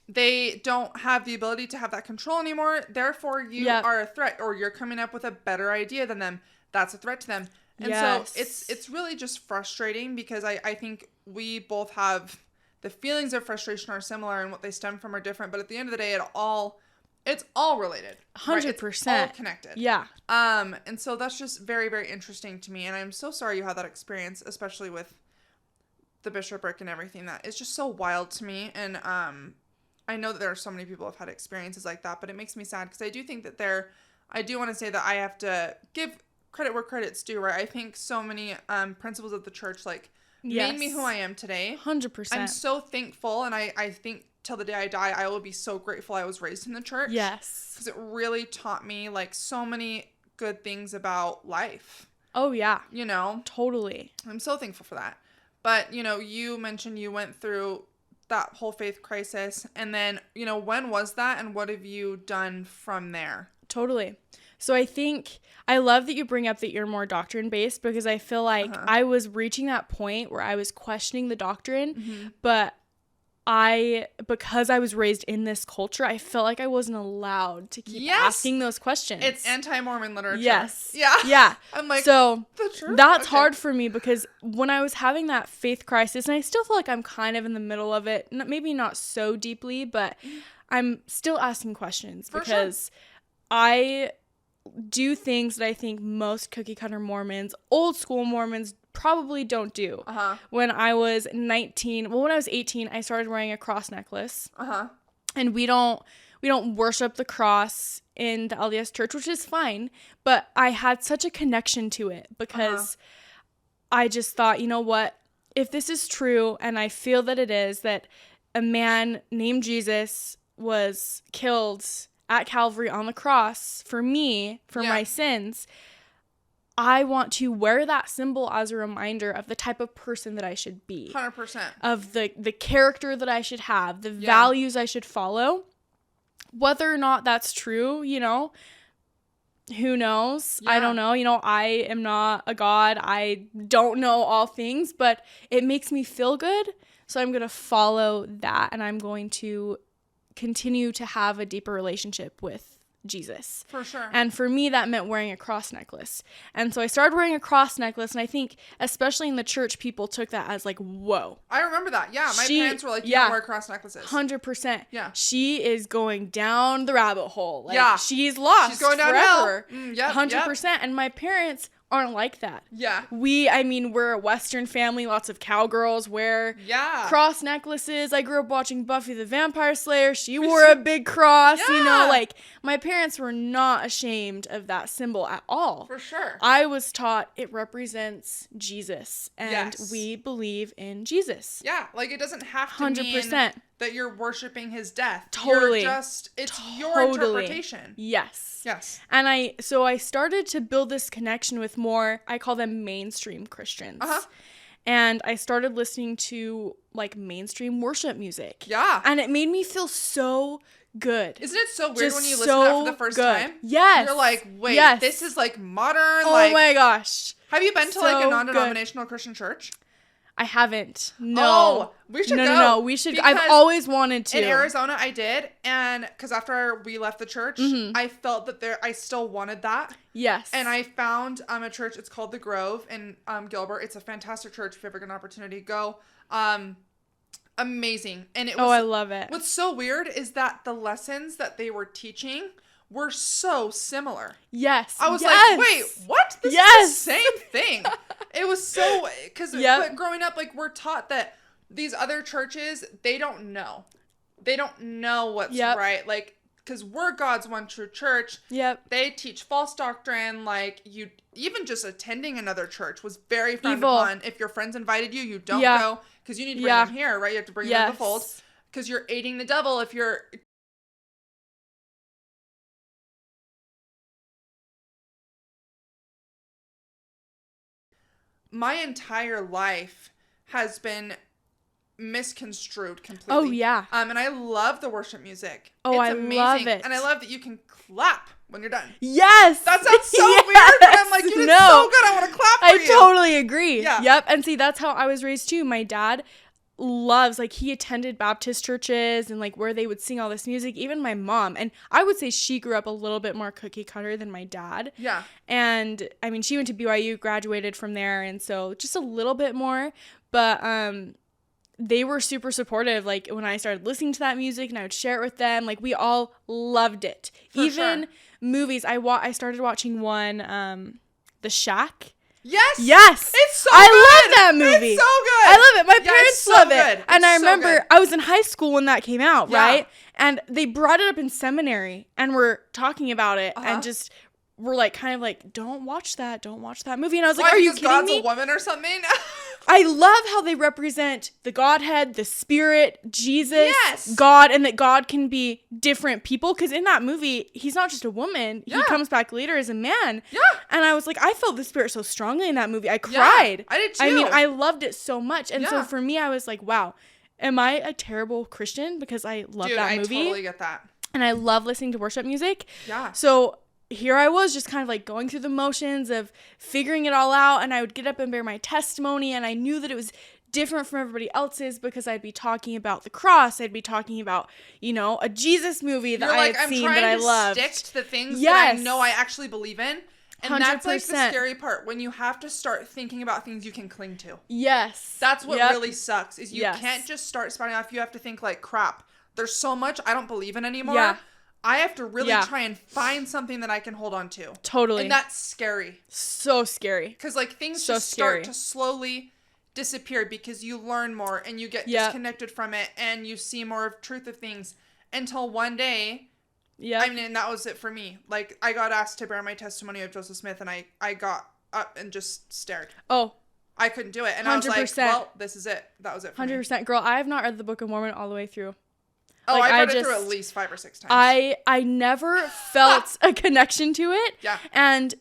Speaker 1: they don't have the ability to have that control anymore. Therefore, you are a threat, or you're coming up with a better idea than them. That's a threat to them. And so it's really just frustrating, because I think we both have the feelings of frustration are similar, and what they stem from are different. But at the end of the day, it's all related.
Speaker 2: 100%.
Speaker 1: Right? It's all connected.
Speaker 2: Yeah.
Speaker 1: And so that's just very, very interesting to me. And I'm so sorry you had that experience, especially with the bishopric and everything. That is just so wild to me. And I know that there are so many people who have had experiences like that, but it makes me sad, because I do think that I do want to say that I have to give credit where credit's due, right? I think so many principles of the church, like, made me who I am today.
Speaker 2: 100%.
Speaker 1: I'm so thankful, and I think till the day I die, I will be so grateful I was raised in the church.
Speaker 2: Yes.
Speaker 1: Because it really taught me, like, so many good things about life.
Speaker 2: Oh, yeah.
Speaker 1: You know?
Speaker 2: Totally.
Speaker 1: I'm so thankful for that. But, you know, you mentioned you went through that whole faith crisis, and then, you know, when was that, and what have you done from there?
Speaker 2: Totally. So I think I love that you bring up that you're more doctrine based, because I feel like I was reaching that point where I was questioning the doctrine, but because I was raised in this culture, I felt like I wasn't allowed to keep asking those questions.
Speaker 1: It's anti-Mormon literature.
Speaker 2: Yes.
Speaker 1: Yeah.
Speaker 2: Yeah.
Speaker 1: I'm like,
Speaker 2: so
Speaker 1: the truth?
Speaker 2: That's hard for me, because when I was having that faith crisis, and I still feel like I'm kind of in the middle of it, maybe not so deeply, but I'm still asking questions, because I do things that I think most cookie cutter Mormons, old school Mormons, probably don't do. When I was 18, I started wearing a cross necklace. And we don't worship the cross in the LDS church, which is fine, but I had such a connection to it, because I just thought, you know what, if this is true, and I feel that it is, that a man named Jesus was killed at Calvary on the cross for me, for my sins, I want to wear that symbol as a reminder of the type of person that I should be.
Speaker 1: 100%.
Speaker 2: Of the character that I should have, the values I should follow. Whether or not that's true, you know, who knows? I don't know. You know, I am not a god. I don't know all things, but it makes me feel good. So I'm going to follow that, and I'm going to continue to have a deeper relationship with Jesus.
Speaker 1: For sure.
Speaker 2: And for me, that meant wearing a cross necklace. And so I started wearing a cross necklace, and I think, especially in the church, people took that as like, whoa.
Speaker 1: I remember that. Yeah, my parents were like, you don't wear cross necklaces.
Speaker 2: 100%.
Speaker 1: Yeah.
Speaker 2: She is going down the rabbit hole. Like, she's lost.
Speaker 1: She's going down
Speaker 2: forever.
Speaker 1: 100%.
Speaker 2: And my parents aren't like that.
Speaker 1: Yeah.
Speaker 2: We're a Western family. Lots of cowgirls wear cross necklaces. I grew up watching Buffy the Vampire Slayer. She wore a big cross, you know, like, my parents were not ashamed of that symbol at all.
Speaker 1: For sure.
Speaker 2: I was taught it represents Jesus, and we believe in Jesus.
Speaker 1: Yeah, like, it doesn't have to
Speaker 2: 100%.
Speaker 1: mean that you're worshiping his death.
Speaker 2: Totally.
Speaker 1: It's your interpretation.
Speaker 2: Yes.
Speaker 1: Yes.
Speaker 2: And I started to build this connection with more, I call them mainstream Christians. And I started listening to, like, mainstream worship music.
Speaker 1: Yeah.
Speaker 2: And it made me feel so good.
Speaker 1: Isn't it so weird when you listen to that for the first time?
Speaker 2: Yes.
Speaker 1: You're like, wait, this is, like, modern.
Speaker 2: Oh, my gosh.
Speaker 1: Have you been to, like, a non-denominational Christian church?
Speaker 2: I haven't. No.
Speaker 1: Oh, we should go.
Speaker 2: No, we should. I've always wanted to.
Speaker 1: In Arizona, I did. And because after we left the church, I felt that I still wanted that.
Speaker 2: Yes.
Speaker 1: And I found a church. It's called The Grove in Gilbert. It's a fantastic church. If you ever get an opportunity, go. Amazing. And it was.
Speaker 2: Oh, I love it.
Speaker 1: What's so weird is that the lessons that they were teaching were so similar.
Speaker 2: Yes.
Speaker 1: I was like, wait, what? This is the same thing. It was so, but growing up, like, we're taught that these other churches, they don't know. They don't know what's right. Like, because we're God's one true church.
Speaker 2: Yep.
Speaker 1: They teach false doctrine. Like, even just attending another church was very frowned upon. If your friends invited you, you don't go. Because you need to bring them here, right? You have to bring them in the fold. Because you're aiding the devil if you're... My entire life has been misconstrued completely.
Speaker 2: Oh, yeah.
Speaker 1: And I love the worship music.
Speaker 2: Oh,
Speaker 1: it's
Speaker 2: amazing. Love it.
Speaker 1: And I love that you can clap when you're done.
Speaker 2: Yes.
Speaker 1: That sounds so weird, but I'm like, dude, it's so good. I want to clap for you.
Speaker 2: I totally agree.
Speaker 1: Yeah.
Speaker 2: Yep. And see, that's how I was raised too. My dad loves, like, he attended Baptist churches and like where they would sing all this music. Even my mom, and I would say she grew up a little bit more cookie cutter than my dad.
Speaker 1: Yeah.
Speaker 2: And I mean, she went to BYU, graduated from there, and so just a little bit more. But they were super supportive. Like, when I started listening to that music and I would share it with them, like, we all loved it. For even sure. Movies. I started watching one, The Shack. Yes.
Speaker 1: It's so
Speaker 2: I
Speaker 1: good.
Speaker 2: love that movie.
Speaker 1: It's so good.
Speaker 2: I love it. My parents love it.
Speaker 1: Good.
Speaker 2: And I remember I was in high school when that came out, right? And they brought it up in seminary and we're talking about it and just we're like kind of like, don't watch that movie. And I was like, are you kidding
Speaker 1: God's
Speaker 2: me?
Speaker 1: a woman or something?
Speaker 2: I love how they represent the Godhead, the Spirit, Jesus, God, and that God can be different people. Because in that movie, he's not just a woman. He comes back later as a man. Yeah. And I was like, I felt the Spirit so strongly in that movie. I cried.
Speaker 1: I did too.
Speaker 2: I mean, I loved it so much. And so for me, I was like, wow, am I a terrible Christian? Because I love that movie.
Speaker 1: I totally get that.
Speaker 2: And I love listening to worship music.
Speaker 1: Yeah.
Speaker 2: So here I was just kind of like going through the motions of figuring it all out, and I would get up and bear my testimony, and I knew that it was different from everybody else's because I'd be talking about the cross. I'd be talking about, you know, a Jesus movie that I had seen that I loved.
Speaker 1: Stick to the things that I know I actually believe in. And 100%. That's like the scary part, when you have to start thinking about things you can cling to.
Speaker 2: Yes.
Speaker 1: That's what really sucks, is you can't just start spouting off. You have to think like, crap, there's so much I don't believe in anymore. Yeah. I have to really try and find something that I can hold on to.
Speaker 2: Totally.
Speaker 1: And that's scary.
Speaker 2: So scary.
Speaker 1: Because like things just start to slowly disappear because you learn more and you get disconnected from it and you see more of truth of things until one day. Yeah. I mean, and that was it for me. Like, I got asked to bear my testimony of Joseph Smith and I got up and just stared.
Speaker 2: Oh.
Speaker 1: I couldn't do it. And 100%. I was like, well, this is it. That was it for 100%.
Speaker 2: Me. Girl, I have not read the Book of Mormon all the way through.
Speaker 1: Oh, like, I've read it through at least 5 or 6 times.
Speaker 2: I never felt a connection to it.
Speaker 1: Yeah.
Speaker 2: And,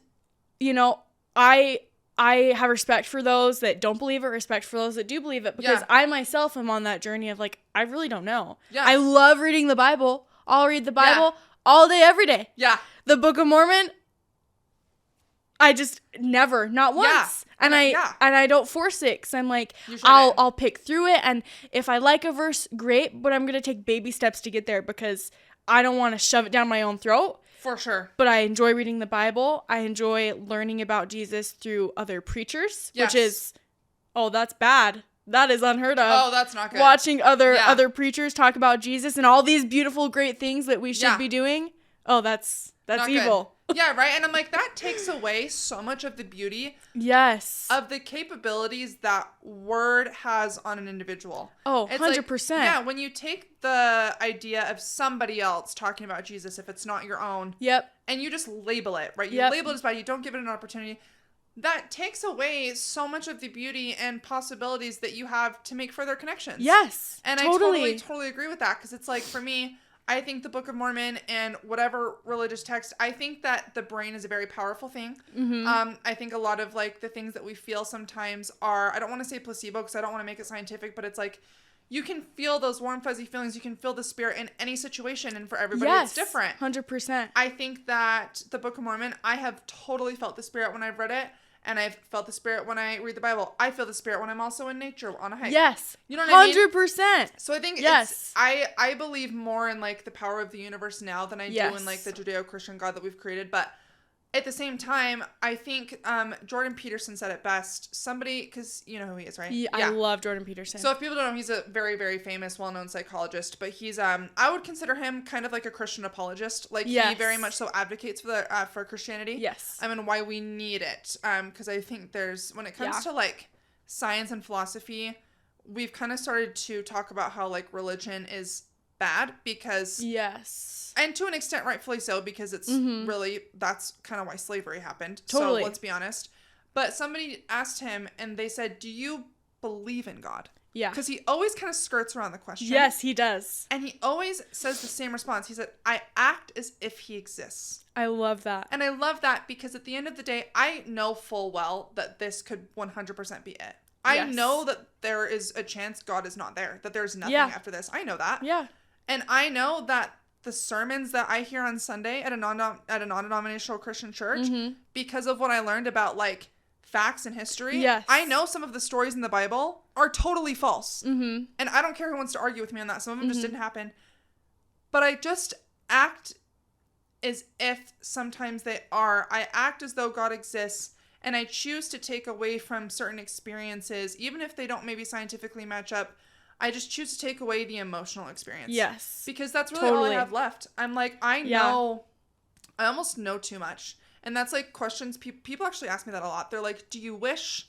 Speaker 2: you know, I have respect for those that don't believe it, respect for those that do believe it, because I myself am on that journey of like, I really don't know. Yeah. I love reading the Bible. I'll read the Bible all day, every day.
Speaker 1: Yeah.
Speaker 2: The Book of Mormon, I just never, not once. Yeah. And I don't force it because I'm like, I'll pick through it. And if I like a verse, great. But I'm going to take baby steps to get there because I don't want to shove it down my own throat.
Speaker 1: For sure.
Speaker 2: But I enjoy reading the Bible. I enjoy learning about Jesus through other preachers, which is, that's bad. That is unheard of.
Speaker 1: Oh, that's not good.
Speaker 2: Watching other preachers talk about Jesus and all these beautiful, great things that we should be doing. Oh, that's evil.
Speaker 1: Yeah, right? And I'm like, that takes away so much of the beauty.
Speaker 2: Yes.
Speaker 1: Of the capabilities that word has on an individual.
Speaker 2: Oh, it's 100%.
Speaker 1: Like, yeah, when you take the idea of somebody else talking about Jesus, if it's not your own.
Speaker 2: Yep.
Speaker 1: And you just label it, right? You label it as bad. You don't give it an opportunity. That takes away so much of the beauty and possibilities that you have to make further connections.
Speaker 2: Yes.
Speaker 1: And
Speaker 2: totally.
Speaker 1: I totally agree with that because it's like, for me, I think the Book of Mormon and whatever religious text, I think that the brain is a very powerful thing. Mm-hmm. I think a lot of like the things that we feel sometimes are, I don't want to say placebo because I don't want to make it scientific, but it's like you can feel those warm, fuzzy feelings. You can feel the spirit in any situation, and for everybody it's different.
Speaker 2: 100%.
Speaker 1: I think that the Book of Mormon, I have totally felt the spirit when I've read it. And I've felt the spirit when I read the Bible. I feel the spirit when I'm also in nature on a hike.
Speaker 2: Yes.
Speaker 1: You know what I mean?
Speaker 2: 100%.
Speaker 1: So I think I believe more in like the power of the universe now than I do in like the Judeo-Christian God that we've created. But at the same time, I think Jordan Peterson said it best. Somebody, because you know who he is, right?
Speaker 2: Yeah, I love Jordan Peterson.
Speaker 1: So if people don't know, he's a very, very famous, well-known psychologist. But he's, I would consider him kind of like a Christian apologist. Like he very much so advocates for Christianity.
Speaker 2: Yes.
Speaker 1: I mean, why we need it. Because I think when it comes to like science and philosophy, we've kind of started to talk about how like religion is bad because and to an extent rightfully so because it's really that's kind of why slavery happened.
Speaker 2: Totally.
Speaker 1: So let's be honest. But somebody asked him and they said, do you believe in God?
Speaker 2: Yeah.
Speaker 1: Because he always kind of skirts around the question.
Speaker 2: Yes, he does.
Speaker 1: And he always says the same response. He said, I act as if he exists.
Speaker 2: I love that.
Speaker 1: And I love that because at the end of the day, I know full well that this could 100% be it. I know that there is a chance God is not there, that there's nothing after this. I know that.
Speaker 2: Yeah.
Speaker 1: And I know that the sermons that I hear on Sunday at a non-denominational Christian church, because of what I learned about like facts and history, I know some of the stories in the Bible are totally false. And I don't care who wants to argue with me on that. Some of them just didn't happen. But I just act as if sometimes they are. I act as though God exists, and I choose to take away from certain experiences, even if they don't maybe scientifically match up. I just choose to take away the emotional experience. Yes. Because that's really all I have left. I'm like, I know, I almost know too much. And that's like questions, people actually ask me that a lot. They're like, do you wish,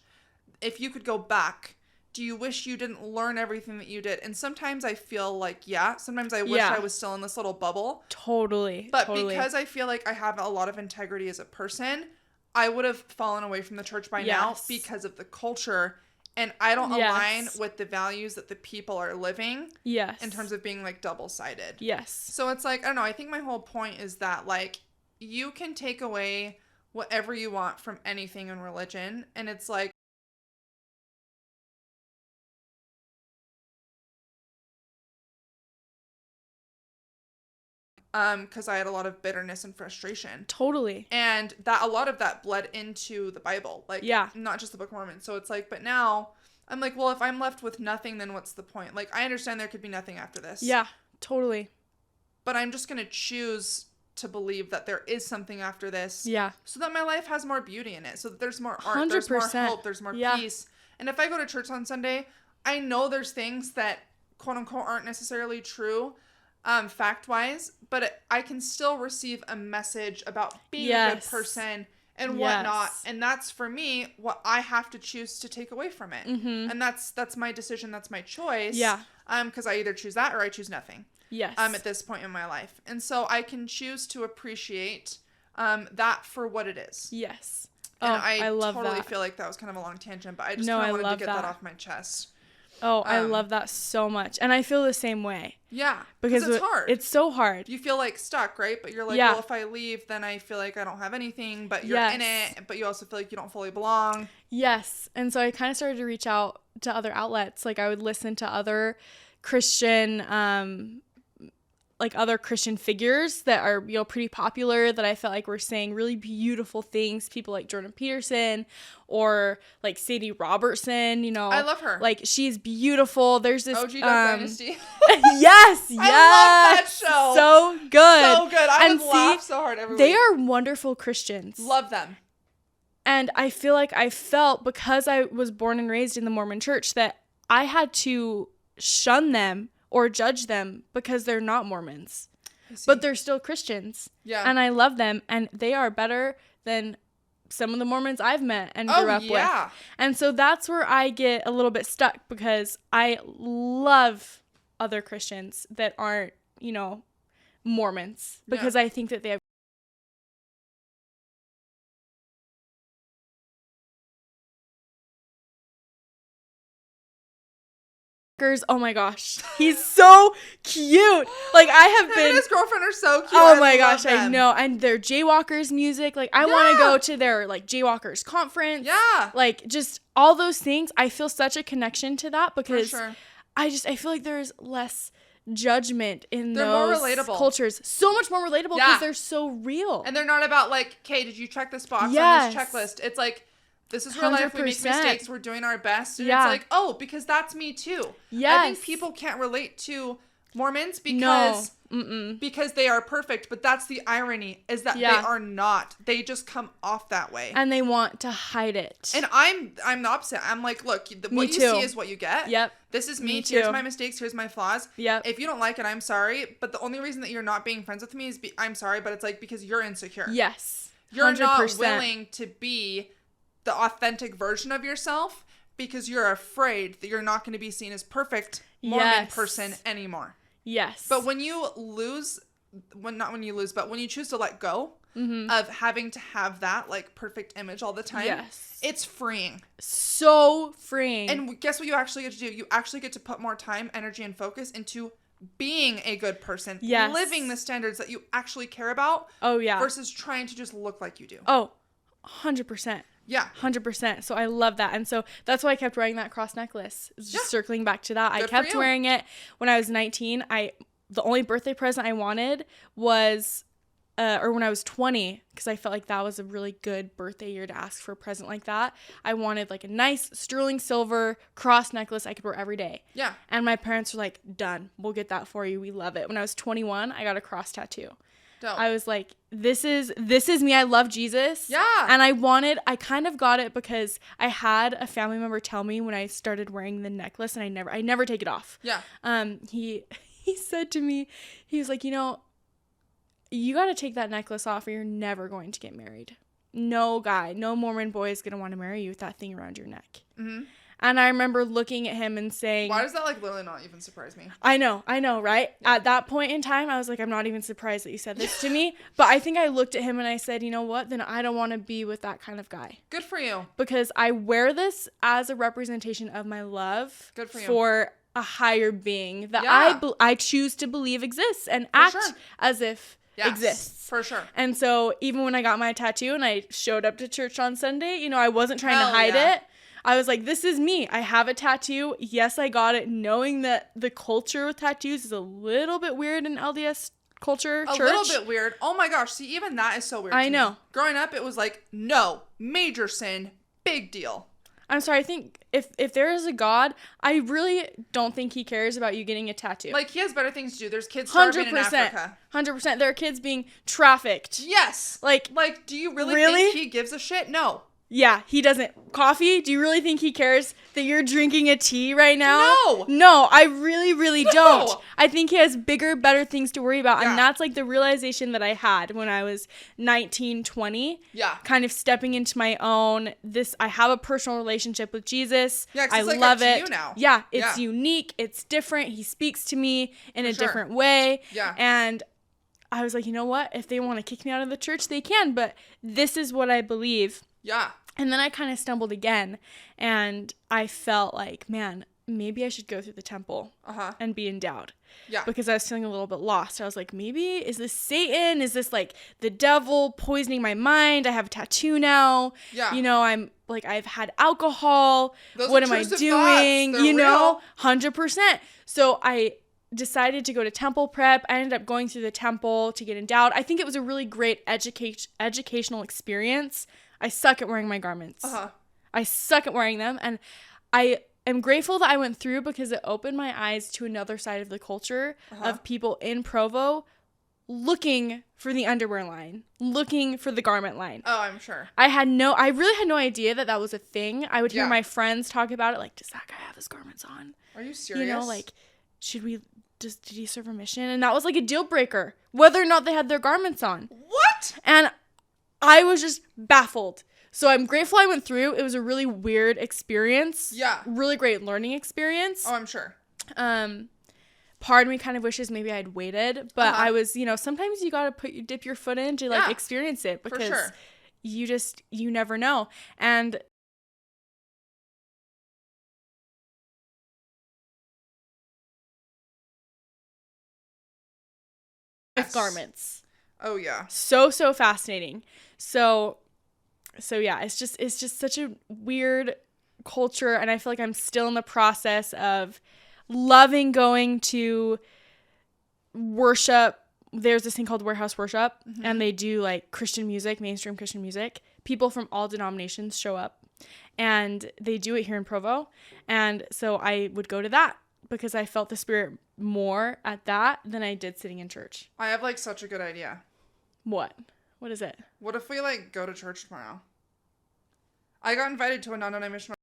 Speaker 1: if you could go back, do you wish you didn't learn everything that you did? And sometimes I feel like, sometimes I wish I was still in this little bubble. Totally. But because I feel like I have a lot of integrity as a person, I would have fallen away from the church by now because of the culture. And I don't align with the values that the people are living. Yes. In terms of being like double-sided. Yes. So it's like, I don't know. I think my whole point is that like you can take away whatever you want from anything in religion. And it's like, because I had a lot of bitterness and frustration. Totally. And that a lot of that bled into the Bible. Like, not just the Book of Mormon. So it's like, but now I'm like, well, if I'm left with nothing, then what's the point? Like, I understand there could be nothing after this. Yeah, totally. But I'm just going to choose to believe that there is something after this. Yeah. So that my life has more beauty in it. So that there's more art, 100%. There's more hope, there's more peace. And if I go to church on Sunday, I know there's things that quote unquote aren't necessarily true. Fact-wise, but I can still receive a message about being a good person and whatnot, and that's for me what I have to choose to take away from it, and that's my decision, that's my choice. Yeah. Because I either choose that or I choose nothing. Yes. At this point in my life, and so I can choose to appreciate that for what it is. Yes. And I love totally that. Feel like that was kind of a long tangent, but I just kind of wanted to get that off my chest. Oh, I love that so much. And I feel the same way. Yeah. Because it's hard. It's so hard. You feel like stuck, right? But you're like, well, if I leave, then I feel like I don't have anything. But you're in it. But you also feel like you don't fully belong. Yes. And so I kind of started to reach out to other outlets. Like I would listen to other Christian other Christian figures that are, pretty popular that I felt like were saying really beautiful things. People like Jordan Peterson or like Sadie Robertson, I love her. Like she's beautiful. There's this OG Duck Dynasty. yes. I love that show. So good. So good. I would laugh so hard every week. They are wonderful Christians. Love them. And I feel like I felt because I was born and raised in the Mormon church that I had to shun them or judge them because they're not Mormons, but they're still Christians. Yeah. And I love them, and they are better than some of the Mormons I've met and grew up with. And so that's where I get a little bit stuck because I love other Christians that aren't, Mormons because I think that they have oh my gosh, he's so cute. Like I have been. Him and his girlfriend are so cute. Oh my gosh, I know. And their Jaywalkers music. Like I want to go to their like Jaywalkers conference. Yeah. Like just all those things. I feel such a connection to that because I feel like there's less judgment in those more relatable cultures. So much more relatable because they're so real. And they're not about like, okay, did you check this box on this checklist? It's like, this is real life. We make mistakes. We're doing our best. And it's like, oh, because that's me too. Yes. I think people can't relate to Mormons because they are perfect. But that's the irony is that they are not. They just come off that way. And they want to hide it. And I'm the opposite. I'm like, look, what you see is what you get. Yep. This is me. Here's my mistakes. Here's my flaws. Yep. If you don't like it, I'm sorry. But the only reason that you're not being friends with me is I'm sorry. But it's like because you're insecure. Yes. 100%. You're not willing to be the authentic version of yourself because you're afraid that you're not going to be seen as perfect Mormon person anymore. Yes. But when you lose, but when you choose to let go of having to have that like perfect image all the time, it's freeing. So freeing. And guess what you actually get to do? You actually get to put more time, energy, and focus into being a good person. Yes. Living the standards that you actually care about. Oh, yeah. Versus trying to just look like you do. Oh, 100%. Yeah. 100%. So I love that. And so that's why I kept wearing that cross necklace. Just circling back to that. Good I kept wearing it when I was 19. The only birthday present I wanted was
Speaker 2: or when I was 20, because I felt like that was a really good birthday year to ask for a present like that. I wanted like a nice sterling silver cross necklace I could wear every day.
Speaker 1: Yeah.
Speaker 2: And my parents were like, done. We'll get that for you. We love it. When I was 21, I got a cross tattoo.
Speaker 1: Dope.
Speaker 2: I was like, this is me. I love Jesus.
Speaker 1: Yeah.
Speaker 2: And I kind of got it because I had a family member tell me when I started wearing the necklace, and I never take it off.
Speaker 1: Yeah.
Speaker 2: He said to me, he was like, you got to take that necklace off or you're never going to get married. No guy, no Mormon boy is going to want to marry you with that thing around your neck.
Speaker 1: Mm-hmm.
Speaker 2: And I remember looking at him and saying...
Speaker 1: Why does that, like, literally not even surprise me?
Speaker 2: I know, right? Yeah. At that point in time, I was like, I'm not even surprised that you said this to me. But I think I looked at him and I said, you know what? Then I don't want to be with that kind of guy.
Speaker 1: Good for you.
Speaker 2: Because I wear this as a representation of my love.
Speaker 1: Good for you.
Speaker 2: For a higher being that I choose to believe exists and act as if... Yes, exists.
Speaker 1: For sure.
Speaker 2: And so even when I got my tattoo and I showed up to church on Sunday, I wasn't trying to hide it. I was like, this is me. I have a tattoo. Yes, I got it knowing that the culture with tattoos is a little bit weird in LDS culture, church.
Speaker 1: A little bit weird. Oh my gosh. See, even that is so weird.
Speaker 2: I know.
Speaker 1: Growing up, it was like, no, major sin, big deal.
Speaker 2: I'm sorry, I think if there is a God, I really don't think he cares about you getting a tattoo.
Speaker 1: Like, he has better things to do. There's kids starving in Africa.
Speaker 2: 100%. There are kids being trafficked.
Speaker 1: Yes. Like, do you really think he gives a shit? No.
Speaker 2: Yeah, he doesn't. Coffee? Do you really think he cares that you're drinking a tea right now? No, I really, really don't. I think he has bigger, better things to worry about. Yeah. And that's like the realization that I had when I was 19, 20.
Speaker 1: Yeah.
Speaker 2: Kind of stepping into my own, I have a personal relationship with Jesus.
Speaker 1: Yeah,
Speaker 2: I
Speaker 1: like
Speaker 2: love
Speaker 1: up
Speaker 2: it.
Speaker 1: To you now.
Speaker 2: Yeah, it's unique. It's different. He speaks to me in a different way.
Speaker 1: Yeah.
Speaker 2: And I was like, you know what? If they want to kick me out of the church, they can. But this is what I believe.
Speaker 1: Yeah.
Speaker 2: And then I kind of stumbled again, and I felt like, man, maybe I should go through the temple and be endowed.
Speaker 1: Yeah.
Speaker 2: Because I was feeling a little bit lost. I was like, maybe, is this Satan? Is this like the devil poisoning my mind? I have a tattoo now.
Speaker 1: Yeah.
Speaker 2: I'm like, I've had alcohol.
Speaker 1: Those
Speaker 2: what am I doing?
Speaker 1: Real.
Speaker 2: 100%. So I decided to go to temple prep. I ended up going through the temple to get endowed. I think it was a really great educational experience. I suck at wearing my garments. I suck at wearing them. And I am grateful that I went through because it opened my eyes to another side of the culture of people in Provo looking for the underwear line, looking for the garment line.
Speaker 1: Oh, I'm sure.
Speaker 2: I really had no idea that was a thing. I would hear my friends talk about it. Like, does that guy have his garments on?
Speaker 1: Are you serious?
Speaker 2: Like, did he serve a mission? And that was like a deal breaker, whether or not they had their garments on.
Speaker 1: What?
Speaker 2: And I was just baffled. So I'm grateful I went through. It was a really weird experience.
Speaker 1: Yeah.
Speaker 2: Really great learning experience.
Speaker 1: Oh, I'm sure.
Speaker 2: Part of me kind of wishes maybe I'd waited, but I was, sometimes you got to dip your foot in to like experience it because you never know. And garments.
Speaker 1: Oh yeah.
Speaker 2: So fascinating. So yeah, it's just such a weird culture, and I feel like I'm still in the process of loving going to worship. There's this thing called warehouse worship, and they do like Christian music, mainstream Christian music. People from all denominations show up, and they do it here in Provo. And so I would go to that because I felt the Spirit more at that than I did sitting in church.
Speaker 1: I have like such a good idea.
Speaker 2: What is it?
Speaker 1: What if we like go to church tomorrow? I got invited to a non-denominational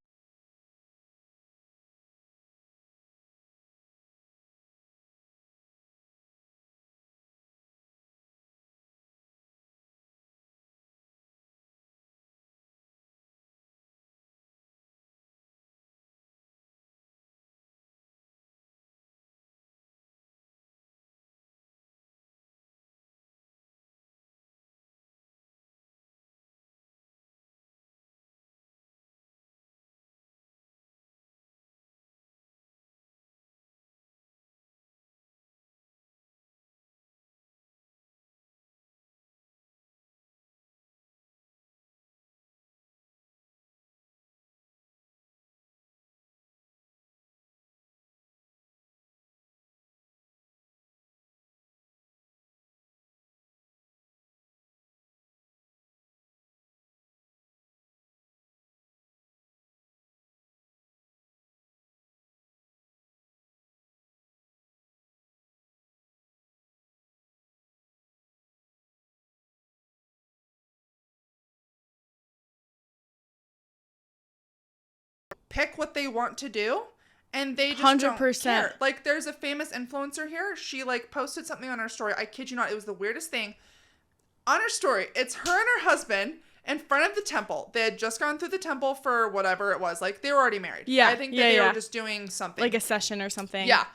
Speaker 1: pick what they want to do. And they just 100%. Don't care. Like, there's a famous influencer here. She, like, posted something on her story. I kid you not. It was the weirdest thing. On her story, it's her and her husband in front of the temple. They had just gone through the temple for whatever it was. Like, they were already married.
Speaker 2: Yeah.
Speaker 1: I think that they were just doing something.
Speaker 2: Like a session or something.
Speaker 1: Yeah.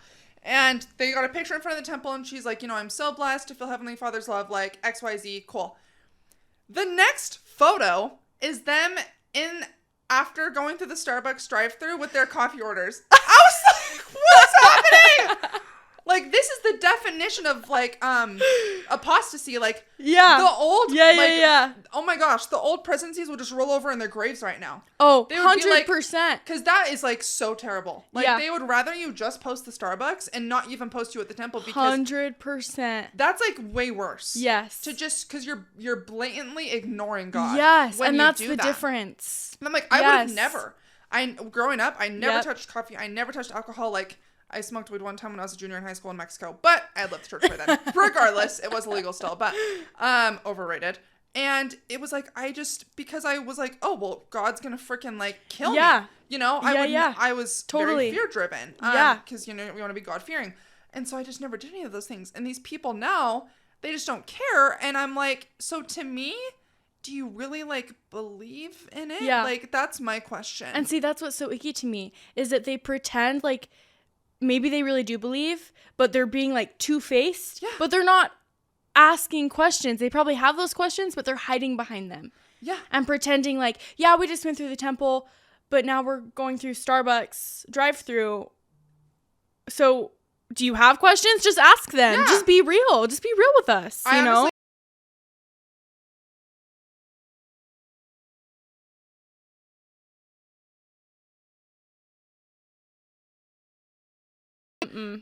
Speaker 1: And they got a picture in front of the temple, and she's like, I'm so blessed to feel Heavenly Father's love, like, XYZ, cool. The next photo is them after going through the Starbucks drive-thru with their coffee orders. I was like, what's happening? Like, this is the definition of, like, apostasy. Like, the old, oh my gosh, the old presidencies would just roll over in their graves right now.
Speaker 2: Oh, 100%.
Speaker 1: Because that is, like, so terrible. Like, they would rather you just post the Starbucks and not even post you at the temple because
Speaker 2: 100%.
Speaker 1: That's, like, way worse.
Speaker 2: Yes.
Speaker 1: To just, because you're blatantly ignoring God.
Speaker 2: Yes, and that's the difference.
Speaker 1: And I'm like, I would have never. Growing up, I never touched coffee. I never touched alcohol. Like, I smoked weed one time when I was a junior in high school in Mexico, but I had left the church by then. Regardless, it was illegal still, but overrated. And it was like, because I was like, oh, well, God's gonna freaking, like, kill me. I was totally very fear-driven. Because, we want to be God-fearing. And so I just never did any of those things. And these people now, they just don't care. And I'm like, so to me, do you really, like, believe in it? Yeah. Like, that's my question.
Speaker 2: And see, that's what's so icky to me, is that they pretend, like, maybe they really do believe, but they're being, like, two-faced. Yeah. But they're not asking questions. They probably have those questions, but they're hiding behind them.
Speaker 1: Yeah.
Speaker 2: And pretending like, yeah, we just went through the temple, but now we're going through Starbucks drive-thru. So, do you have questions? Just ask them. Yeah. Just be real. Just be real with us, you know?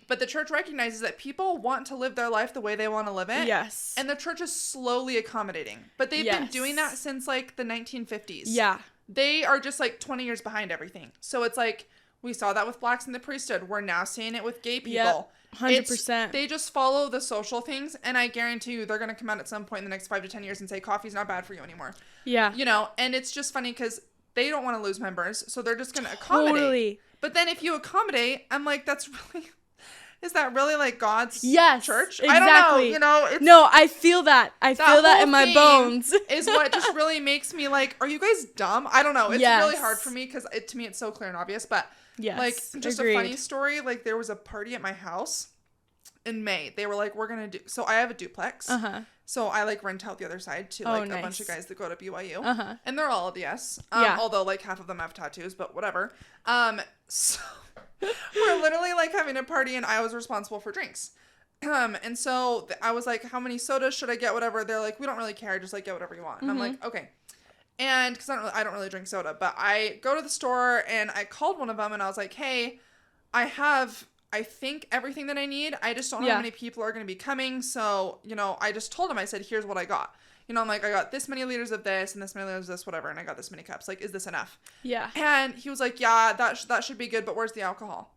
Speaker 1: But the church recognizes that people want to live their life the way they want to live it.
Speaker 2: Yes.
Speaker 1: And the church is slowly accommodating. But they've been doing that since, like, the 1950s.
Speaker 2: Yeah.
Speaker 1: They are just, like, 20 years behind everything. So it's like, we saw that with blacks in the priesthood. We're now seeing it with gay people.
Speaker 2: Yep. 100%.
Speaker 1: They just follow the social things. And I guarantee you they're going to come out at some point in the next 5 to 10 years and say coffee's not bad for you anymore.
Speaker 2: Yeah.
Speaker 1: And it's just funny because they don't want to lose members. So they're just going to accommodate. Totally. But then if you accommodate, I'm like, that's really... Is that really, like, God's church?
Speaker 2: Exactly.
Speaker 1: I don't know,
Speaker 2: no, I feel that. I feel that in my bones.
Speaker 1: Is what just really makes me like, are you guys dumb? I don't know. It's really hard for me because to me it's so clear and obvious. But, like, just a funny story. Like, there was a party at my house in May. They were like, we're going to do... So I have a duplex. Uh-huh. So I, like, rent out the other side to, like, a bunch of guys that go to BYU. Uh-huh. And they're all LDS. Although, like, half of them have tattoos, but whatever. So... We're literally, like, having a party, and I was responsible for drinks. And so I was like, how many sodas should I get? Whatever. They're like, we don't really care. Just, like, get whatever you want. And I'm like, okay. And because I don't really drink soda, but I go to the store, and I called one of them, and I was like, hey, I think everything that I need. I just don't know how many people are going to be coming. So, I just told him, I said, here's what I got. I'm like, I got this many liters of this and this many liters of this, whatever, and I got this many cups. Like, is this enough?
Speaker 2: Yeah.
Speaker 1: And he was like, yeah, that should be good, but where's the alcohol?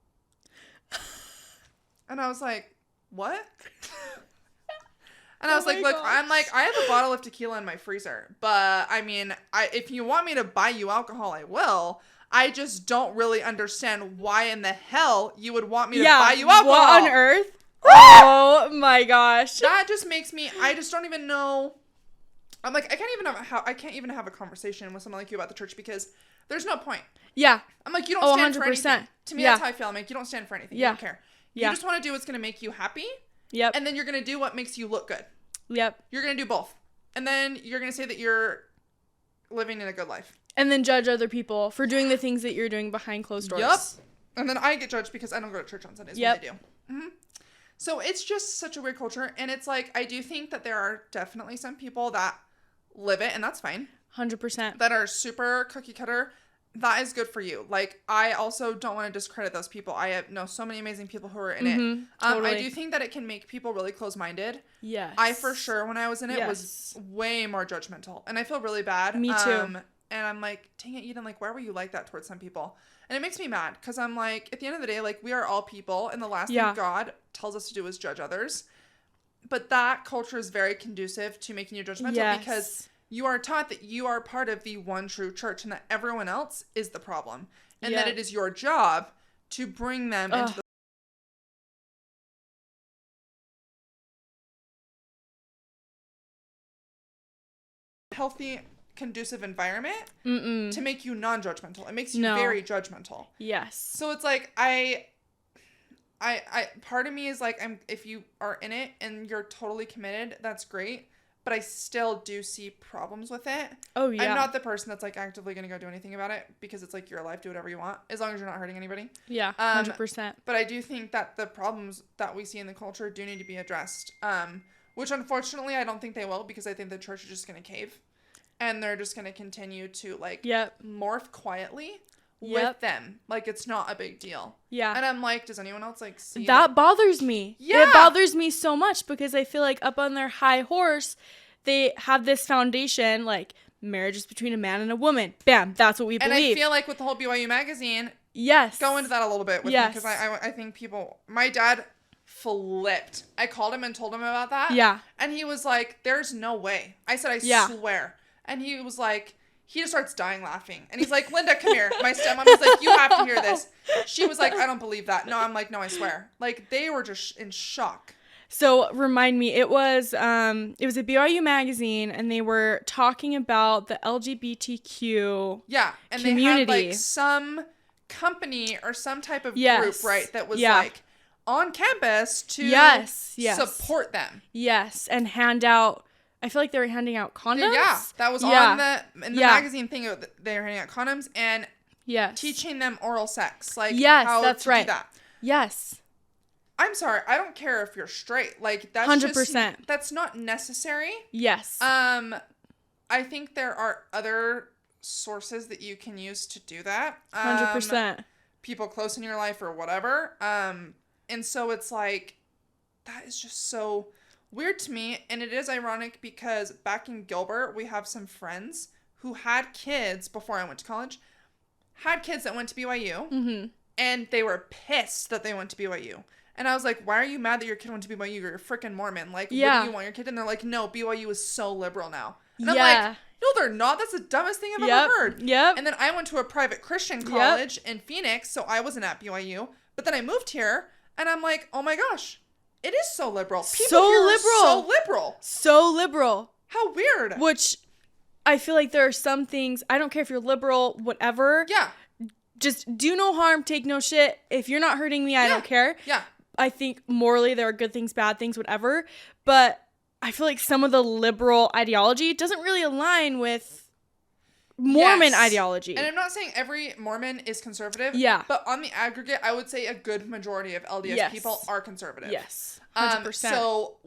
Speaker 1: And I was like, what? And I was like, look, I have a bottle of tequila in my freezer, but I mean, if you want me to buy you alcohol, I will. I just don't really understand why in the hell you would want me to buy you alcohol.
Speaker 2: What on earth? Oh my gosh.
Speaker 1: That just makes me, I just don't even know. I'm like, I can't even have a conversation with someone like you about the church because there's no point.
Speaker 2: Yeah.
Speaker 1: I'm like, you don't stand 100%. For anything. To me, that's how I feel. I'm like, you don't stand for anything. You don't care. You just want to do what's going to make you happy.
Speaker 2: Yep.
Speaker 1: And then you're going to do what makes you look good.
Speaker 2: Yep.
Speaker 1: You're going to do both. And then you're going to say that you're living in a good life.
Speaker 2: And then judge other people for doing the things that you're doing behind closed doors.
Speaker 1: Yep. And then I get judged because I don't go to church on Sundays when they do. Mm-hmm. So it's just such a weird culture. And it's like, I do think that there are definitely some people that live it, and that's fine.
Speaker 2: 100%.
Speaker 1: That are super cookie cutter. That is good for you. Like, I also don't want to discredit those people. I know so many amazing people who are in it. Totally. I do think that it can make people really close-minded.
Speaker 2: Yes.
Speaker 1: I, for sure, when I was in it, was way more judgmental. And I feel really bad.
Speaker 2: Me too.
Speaker 1: And I'm like, dang it, Eden, like, why were you like that towards some people? And it makes me mad, because I'm like, at the end of the day, like, we are all people, and the last thing God tells us to do is judge others. But that culture is very conducive to making you judgmental, because you are taught that you are part of the one true church and that everyone else is the problem. and that it is your job to bring them into the healthy, conducive environment to make you non-judgmental. It makes you very judgmental.
Speaker 2: Yes.
Speaker 1: So it's like I part of me is like, if you are in it and you're totally committed, that's great. But I still do see problems with it.
Speaker 2: Oh, yeah.
Speaker 1: I'm not the person that's like actively going to go do anything about it, because it's like, you're alive, do whatever you want, as long as you're not hurting anybody.
Speaker 2: Yeah, 100%.
Speaker 1: But I do think that the problems that we see in the culture do need to be addressed. Which unfortunately I don't think they will, because I think the church is just going to cave. And they're just going to continue to like morph quietly with them. Like, it's not a big deal. Yeah. And I'm like, does anyone else like see
Speaker 2: that? Bothers me. Yeah. It bothers me so much, because I feel like up on their high horse, they have this foundation, like, marriage is between a man and a woman. Bam. That's what we believe.
Speaker 1: And I feel like with the whole BYU magazine.
Speaker 2: Yes.
Speaker 1: Go into that a little bit with me, because I think my dad flipped. I called him and told him about that. Yeah. And he was like, there's no way. I said, I swear. And he was like, he just starts dying laughing. And he's like, Linda, come here. My stepmom was like, you have to hear this. She was like, I don't believe that. No, I'm like, no, I swear. Like, they were just in shock.
Speaker 2: So remind me, it was a BYU magazine, and they were talking about the LGBTQ
Speaker 1: and
Speaker 2: community.
Speaker 1: They had like some company or some type of group, right, that was like on campus to support them.
Speaker 2: Yes, and hand out. I feel like they were handing out condoms.
Speaker 1: Yeah, that was on the magazine thing. They were handing out condoms and teaching them oral sex, like how to do that.
Speaker 2: Yes.
Speaker 1: I'm sorry, I don't care if you're straight. Like, that's 100%. That's not necessary.
Speaker 2: Yes.
Speaker 1: I think there are other sources that you can use to do that.
Speaker 2: 100%.
Speaker 1: People close in your life or whatever. And so it's like, that is just so weird to me. And it is ironic, because back in Gilbert, we have some friends who had kids before I went to college, had kids that went to BYU, and they were pissed that they went to BYU. And I was like, why are you mad that your kid went to BYU? You're a freaking Mormon. Like, what do you want your kid? And they're like, no, BYU is so liberal now. And I'm like, no, they're not. That's the dumbest thing I've ever heard. Yep. And then I went to a private Christian college in Phoenix, so I wasn't at BYU. But then I moved here, and I'm like, oh my gosh, it is so liberal. People here are so liberal.
Speaker 2: So liberal.
Speaker 1: How weird.
Speaker 2: Which I feel like there are some things, I don't care if you're liberal, whatever.
Speaker 1: Yeah.
Speaker 2: Just do no harm, take no shit. If you're not hurting me, I don't care.
Speaker 1: Yeah.
Speaker 2: I think morally there are good things, bad things, whatever. But I feel like some of the liberal ideology doesn't really align with Mormon ideology.
Speaker 1: And I'm not saying every Mormon is conservative.
Speaker 2: Yeah.
Speaker 1: But on the aggregate, I would say a good majority of LDS people are conservative.
Speaker 2: Yes. 100%.
Speaker 1: So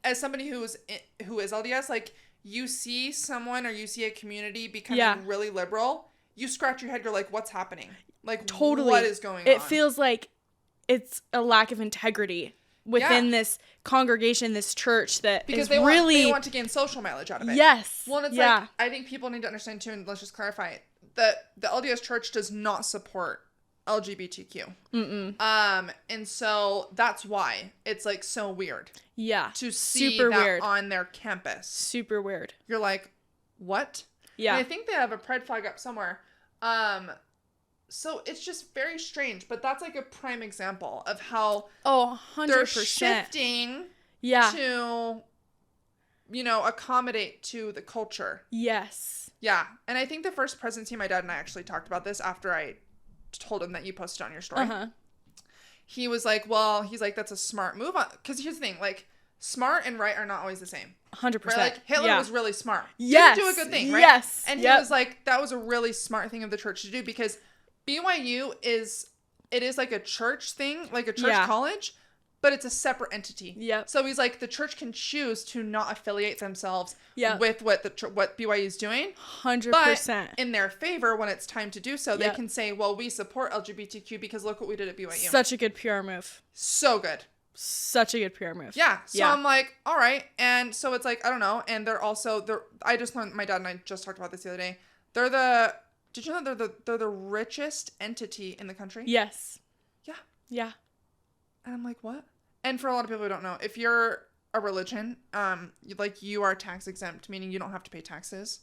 Speaker 1: as somebody who is LDS, like, you see someone or you see a community becoming really liberal, you scratch your head, you're like, what's happening? Like, totally. What is going on?
Speaker 2: It feels like it's a lack of integrity within this congregation, this church that
Speaker 1: because
Speaker 2: is
Speaker 1: they
Speaker 2: want
Speaker 1: to gain social mileage out of it.
Speaker 2: Yes.
Speaker 1: Well, it's like, I think people need to understand too, and let's just clarify it, that the LDS church does not support LGBTQ. And so that's why it's like so weird.
Speaker 2: Yeah.
Speaker 1: To see that weird on their campus.
Speaker 2: Super weird.
Speaker 1: You're like, what? Yeah. And I think they have a pride flag up somewhere. So it's just very strange, but that's like a prime example of how
Speaker 2: 100%.
Speaker 1: They're shifting to, accommodate to the culture.
Speaker 2: Yes.
Speaker 1: Yeah. And I think the first presidency, my dad and I actually talked about this after I told him that you posted on your story. He was like, that's a smart move. Because here's the thing, like, smart and right are not always the same.
Speaker 2: 100%.
Speaker 1: Right? Like, Hitler was really smart.
Speaker 2: Yes.
Speaker 1: Didn't do a good thing, right?
Speaker 2: Yes.
Speaker 1: And he was like, that was a really smart thing of the church to do, because BYU is like a church thing, like a church college, but it's a separate entity.
Speaker 2: Yep.
Speaker 1: So he's like, the church can choose to not affiliate themselves with what BYU is doing.
Speaker 2: 100%.
Speaker 1: But in their favor, when it's time to do so, they can say, well, we support LGBTQ because look what we did at BYU.
Speaker 2: Such a good PR move.
Speaker 1: So good.
Speaker 2: Such a good PR move.
Speaker 1: Yeah. So I'm like, all right. And so it's like, I don't know. And they're I just learned, my dad and I just talked about this the other day. Did you know they're the richest entity in the country?
Speaker 2: Yes.
Speaker 1: Yeah.
Speaker 2: Yeah.
Speaker 1: And I'm like, what? And for a lot of people who don't know, if you're a religion, you are tax exempt, meaning you don't have to pay taxes.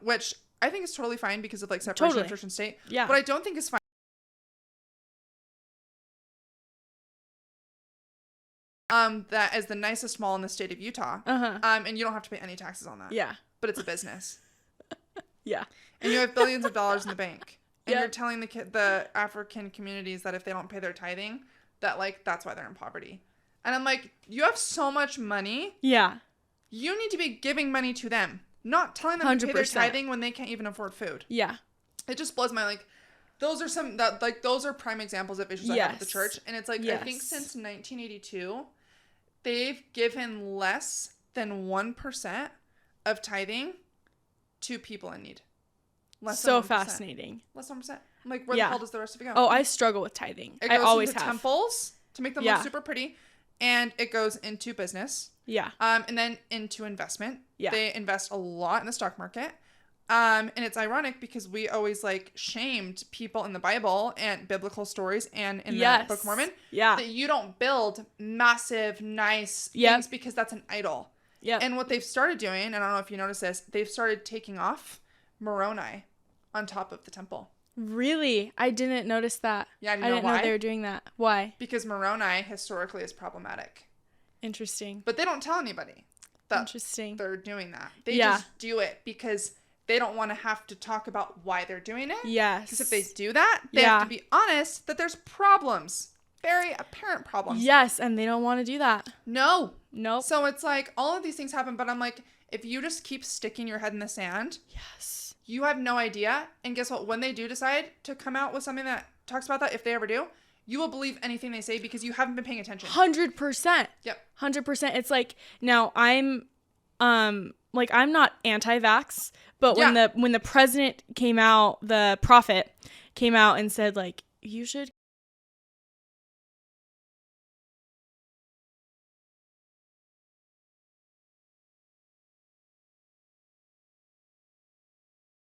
Speaker 1: Which I think it's totally fine because of like separation of church and state.
Speaker 2: Yeah.
Speaker 1: What I don't think is fine. That is the nicest mall in the state of Utah. And you don't have to pay any taxes on that.
Speaker 2: Yeah.
Speaker 1: But it's a business.
Speaker 2: Yeah.
Speaker 1: And you have billions of dollars in the bank. And you're telling the African communities that if they don't pay their tithing, that like that's why they're in poverty. And I'm like, you have so much money.
Speaker 2: Yeah.
Speaker 1: You need to be giving money to them, not telling them 100%. To pay their tithing when they can't even afford food.
Speaker 2: Yeah.
Speaker 1: It just blows my like. Those are some that like those are prime examples of issues I have with the church, and it's like I think since 1982, they've given less than 1% of tithing to people in need. Less
Speaker 2: so
Speaker 1: than 1%.
Speaker 2: Fascinating.
Speaker 1: Less than 1%. I'm like, where the hell does the rest of it go?
Speaker 2: Oh, I struggle with tithing.
Speaker 1: It goes
Speaker 2: I always
Speaker 1: into
Speaker 2: have.
Speaker 1: temples to make them look super pretty, and it goes into business.
Speaker 2: Yeah.
Speaker 1: And then into investment.
Speaker 2: Yeah.
Speaker 1: They invest a lot in the stock market. And it's ironic because we always like shamed people in the Bible and biblical stories and in the Book of Mormon that you don't build massive, nice things because that's an idol. Yeah. And what they've started doing, and I don't know if you noticed this, they've started taking off Moroni on top of the temple.
Speaker 2: Really? I didn't notice that.
Speaker 1: Yeah,
Speaker 2: I didn't know they were doing that. Why?
Speaker 1: Because Moroni historically is problematic.
Speaker 2: Interesting.
Speaker 1: But they don't tell anybody that they're doing that. They just do it because they don't want to have to talk about why they're doing it.
Speaker 2: Yes.
Speaker 1: Because if they do that, they have to be honest that there's problems. Very apparent problems.
Speaker 2: Yes, and they don't want to do that.
Speaker 1: No.
Speaker 2: Nope.
Speaker 1: So it's like all of these things happen, but I'm like, if you just keep sticking your head in the sand, you have no idea. And guess what? When they do decide to come out with something that talks about that, if they ever do, you will believe anything they say because you haven't been paying attention.
Speaker 2: 100%.
Speaker 1: Yep.
Speaker 2: 100%. It's like, now I'm not anti-vax, but when the president came out, the prophet came out and said like, you should.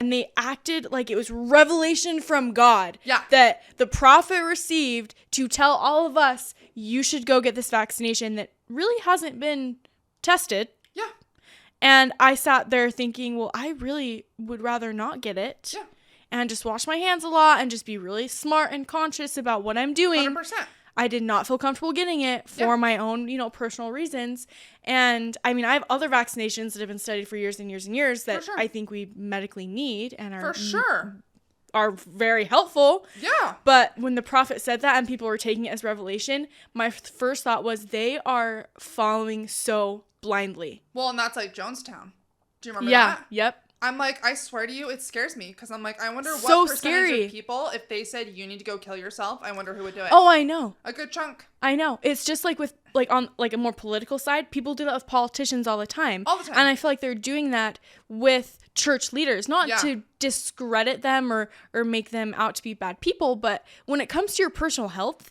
Speaker 2: And they acted like it was revelation from God that the prophet received to tell all of us, you should go get this vaccination that really hasn't been tested.
Speaker 1: Yeah.
Speaker 2: And I sat there thinking, well, I really would rather not get it.
Speaker 1: Yeah.
Speaker 2: And just wash my hands a lot and just be really smart and conscious about what I'm doing.
Speaker 1: 100%.
Speaker 2: I did not feel comfortable getting it for my own, personal reasons. And I mean, I have other vaccinations that have been studied for years and years and years that I think we medically need and are very helpful.
Speaker 1: Yeah.
Speaker 2: But when the prophet said that and people were taking it as revelation, my first thought was they are following so blindly.
Speaker 1: Well, and that's like Jonestown. Do you remember that?
Speaker 2: Yep.
Speaker 1: I'm like, I swear to you, it scares me because I'm like, I wonder what percentage of people, if they said you need to go kill yourself, I wonder who would do it.
Speaker 2: Oh, I know.
Speaker 1: A good chunk.
Speaker 2: I know. It's just like with on a more political side, people do that with politicians all the time.
Speaker 1: All the time.
Speaker 2: And I feel like they're doing that with church leaders, not to discredit them or make them out to be bad people, but when it comes to your personal health,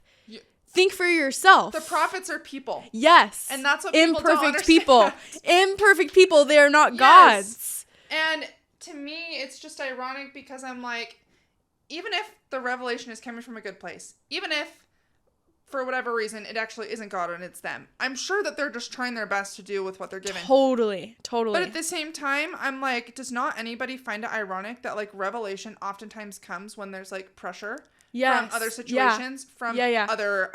Speaker 2: think for yourself.
Speaker 1: The prophets are people.
Speaker 2: Yes.
Speaker 1: And that's what people don't understand.
Speaker 2: Imperfect people. They are not gods.
Speaker 1: And to me, it's just ironic because I'm like, even if the revelation is coming from a good place, even if for whatever reason it actually isn't God and it's them, I'm sure that they're just trying their best to do with what they're given.
Speaker 2: Totally.
Speaker 1: But at the same time, I'm like, does not anybody find it ironic that like revelation oftentimes comes when there's like pressure from other situations, from other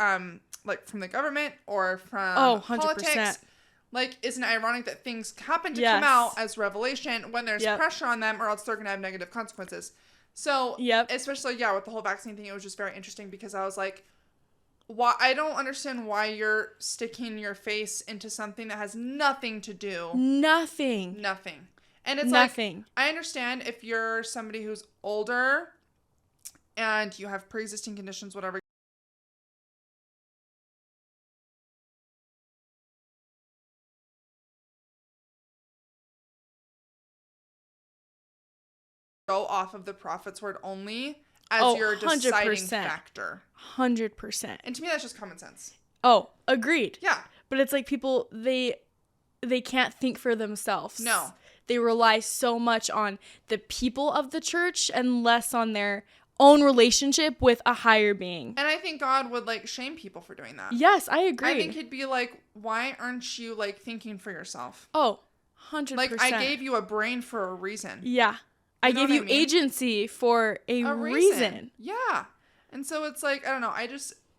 Speaker 1: like from the government or from
Speaker 2: 100%.
Speaker 1: politics? Like, isn't it ironic that things happen to come out as revelation when there's pressure on them or else they're going to have negative consequences? So, especially, with the whole vaccine thing, it was just very interesting because I was like, I don't understand why you're sticking your face into something that has nothing to do.
Speaker 2: Nothing.
Speaker 1: And it's like, I understand if you're somebody who's older and you have pre-existing conditions, whatever. Go off of the prophet's word only as your deciding factor.
Speaker 2: 100%.
Speaker 1: And to me, that's just common sense.
Speaker 2: Oh, agreed.
Speaker 1: Yeah.
Speaker 2: But it's like people, they can't think for themselves.
Speaker 1: No.
Speaker 2: They rely so much on the people of the church and less on their own relationship with a higher being.
Speaker 1: And I think God would like shame people for doing that.
Speaker 2: Yes, I agree.
Speaker 1: I think he'd be like, why aren't you like thinking for yourself?
Speaker 2: Oh, 100%.
Speaker 1: Like, I gave you a brain for a reason.
Speaker 2: Yeah. I gave you agency for a reason.
Speaker 1: Yeah. And so it's like, I don't know.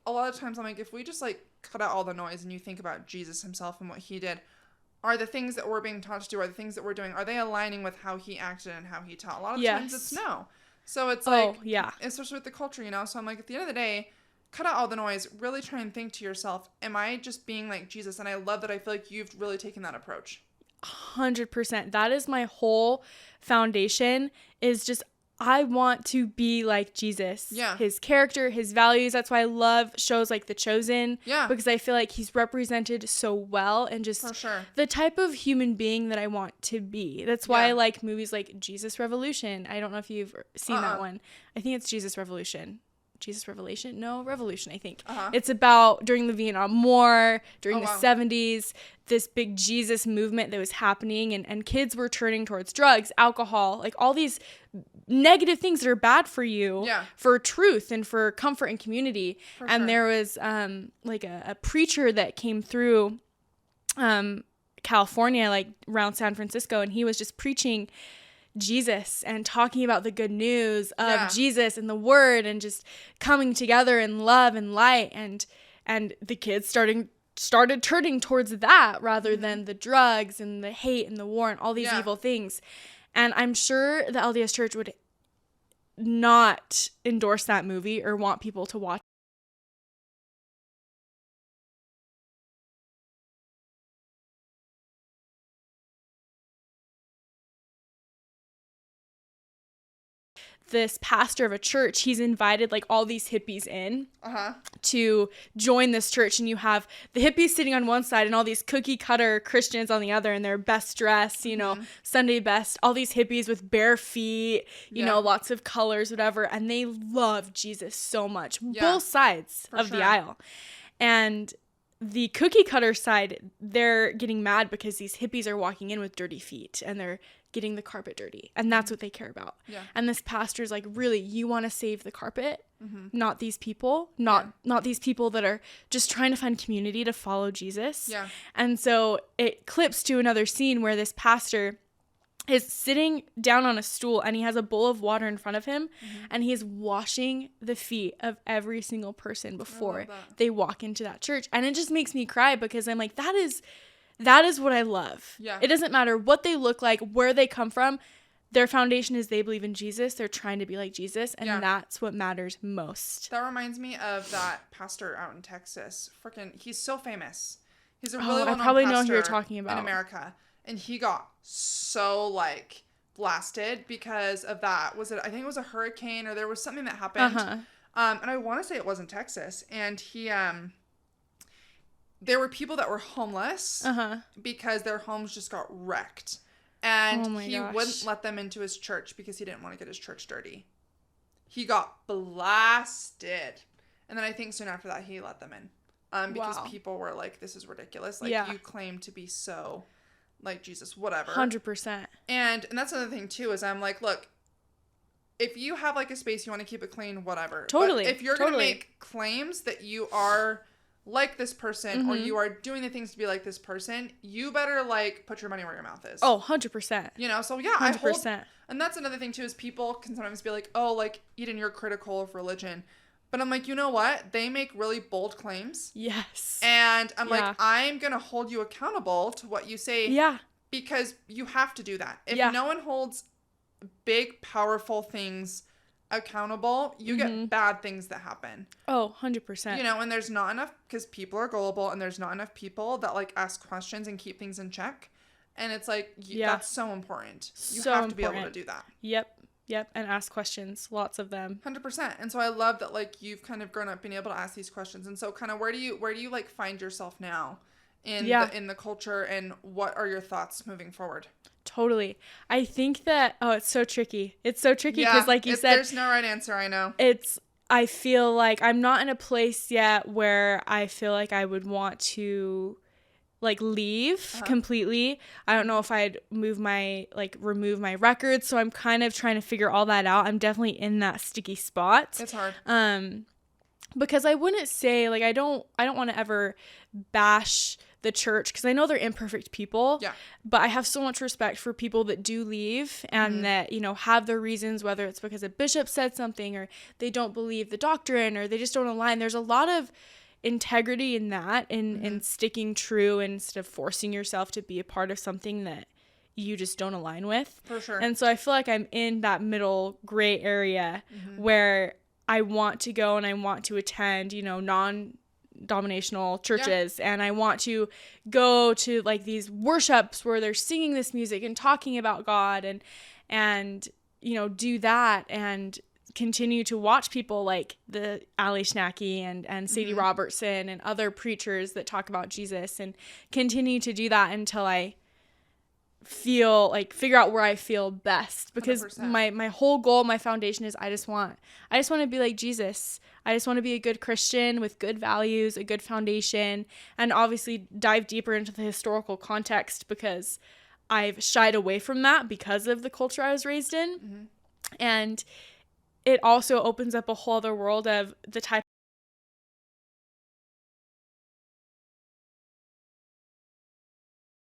Speaker 1: A lot of times I'm like, if we just like cut out all the noise and you think about Jesus himself and what he did, are the things that we're being taught to do, are the things that we're doing, are they aligning with how he acted and how he taught? A lot of times it's no. So it's like, especially with the culture, So I'm like, at the end of the day, cut out all the noise, really try and think to yourself, am I just being like Jesus? And I love that I feel like you've really taken that approach.
Speaker 2: 100%. That is my whole foundation, is just I want to be like Jesus.
Speaker 1: Yeah.
Speaker 2: His character, his values. That's why I love shows like The Chosen.
Speaker 1: Yeah.
Speaker 2: Because I feel like he's represented so well, and just
Speaker 1: for sure.
Speaker 2: the type of human being that I want to be. That's why I like movies like Jesus Revolution. I don't know if you've seen that one. I think it's Jesus Revolution. Jesus Revelation? No, Revolution, I think. It's about during the Vietnam War, during the 70s, this big Jesus movement that was happening, and kids were turning towards drugs, alcohol, like all these negative things that are bad for you, for truth and for comfort and community. There was like a preacher that came through California, like around San Francisco, and he was just preaching Jesus and talking about the good news of Jesus and the word, and just coming together in love and light, and the kids started turning towards that rather than the drugs and the hate and the war and all these evil things. And I'm sure the LDS Church would not endorse that movie or want people to watch. This pastor of a church, he's invited like all these hippies in to join this church, and you have the hippies sitting on one side and all these cookie cutter Christians on the other in their best dress, Sunday best, all these hippies with bare feet, you know, lots of colors, whatever, and they love Jesus so much, both sides of the aisle. And the cookie cutter side, they're getting mad because these hippies are walking in with dirty feet and they're getting the carpet dirty, and that's what they care about. And this pastor's like, really, you want to save the carpet, not these people, not these people that are just trying to find community to follow Jesus. And so it clips to another scene where this pastor is sitting down on a stool, and he has a bowl of water in front of him, and he is washing the feet of every single person before they walk into that church. And it just makes me cry, because I'm like, that is what I love. It doesn't matter what they look like, where they come from. Their foundation is they believe in Jesus. They're trying to be like Jesus. And that's what matters most.
Speaker 1: That reminds me of that pastor out in Texas. He's so famous. He's a really well-known pastor. I probably know who you're talking about. In America. And he got so like blasted because of that. I think it was a hurricane, or there was something that happened. And I want to say it was in Texas. And he, there were people that were homeless because their homes just got wrecked. And he wouldn't let them into his church because he didn't want to get his church dirty. He got blasted. And then I think soon after that, he let them in. Because people were like, this is ridiculous. Like, you claim to be so like Jesus, whatever.
Speaker 2: 100%.
Speaker 1: And that's another thing, too, is I'm like, look, if you have like a space, you want to keep it clean, whatever.
Speaker 2: Totally.
Speaker 1: But if you're going to make claims that you are like this person, or you are doing the things to be like this person, you better like put your money where your mouth is.
Speaker 2: Oh, 100%.
Speaker 1: So 100%. And that's another thing too, is people can sometimes be like, oh, like, Eden, you're critical of religion. But I'm like, you know what? They make really bold claims.
Speaker 2: Yes.
Speaker 1: And I'm like, I'm going to hold you accountable to what you say.
Speaker 2: Yeah.
Speaker 1: Because you have to do that. If no one holds big, powerful things accountable, you get bad things that happen.
Speaker 2: Oh, 100%.
Speaker 1: And there's not enough, because people are gullible, and there's not enough people that like ask questions and keep things in check. And it's like, that's so important. You have to be able to do that. Yep. And ask questions, lots of them. 100%. And so I love that like you've kind of grown up being able to ask these questions. And so kind of where do you like find yourself now in the culture, and what are your thoughts moving forward? Totally. I think that, it's so tricky. It's so tricky because like you said, there's no right answer, I know. I feel like I'm not in a place yet where I feel like I would want to like leave completely. I don't know if I'd remove my records. So I'm kind of trying to figure all that out. I'm definitely in that sticky spot. It's hard. Because I wouldn't say like, I don't want to ever bash
Speaker 2: the church, because I know they're imperfect people,
Speaker 1: yeah,
Speaker 2: but I have so much respect for people that do leave and that, you know, have their reasons, whether it's because a bishop said something or they don't believe the doctrine or they just don't align. There's a lot of integrity in that, in sticking true instead of forcing yourself to be a part of something that you just don't align with.
Speaker 1: For sure.
Speaker 2: And so I feel like I'm in that middle gray area where I want to go and I want to attend, you know, non-denominational churches, and I want to go to like these worships where they're singing this music and talking about God, and you know, do that and continue to watch people like the Ali Schnacky and Sadie Robertson and other preachers that talk about Jesus, and continue to do that until I figure out where I feel best, because 100%. my whole goal, my foundation is I just want to be like Jesus. I just want to be a good Christian with good values, a good foundation, and obviously dive deeper into the historical context, because I've shied away from that because of the culture I was raised in. And it also opens up a whole other world of the type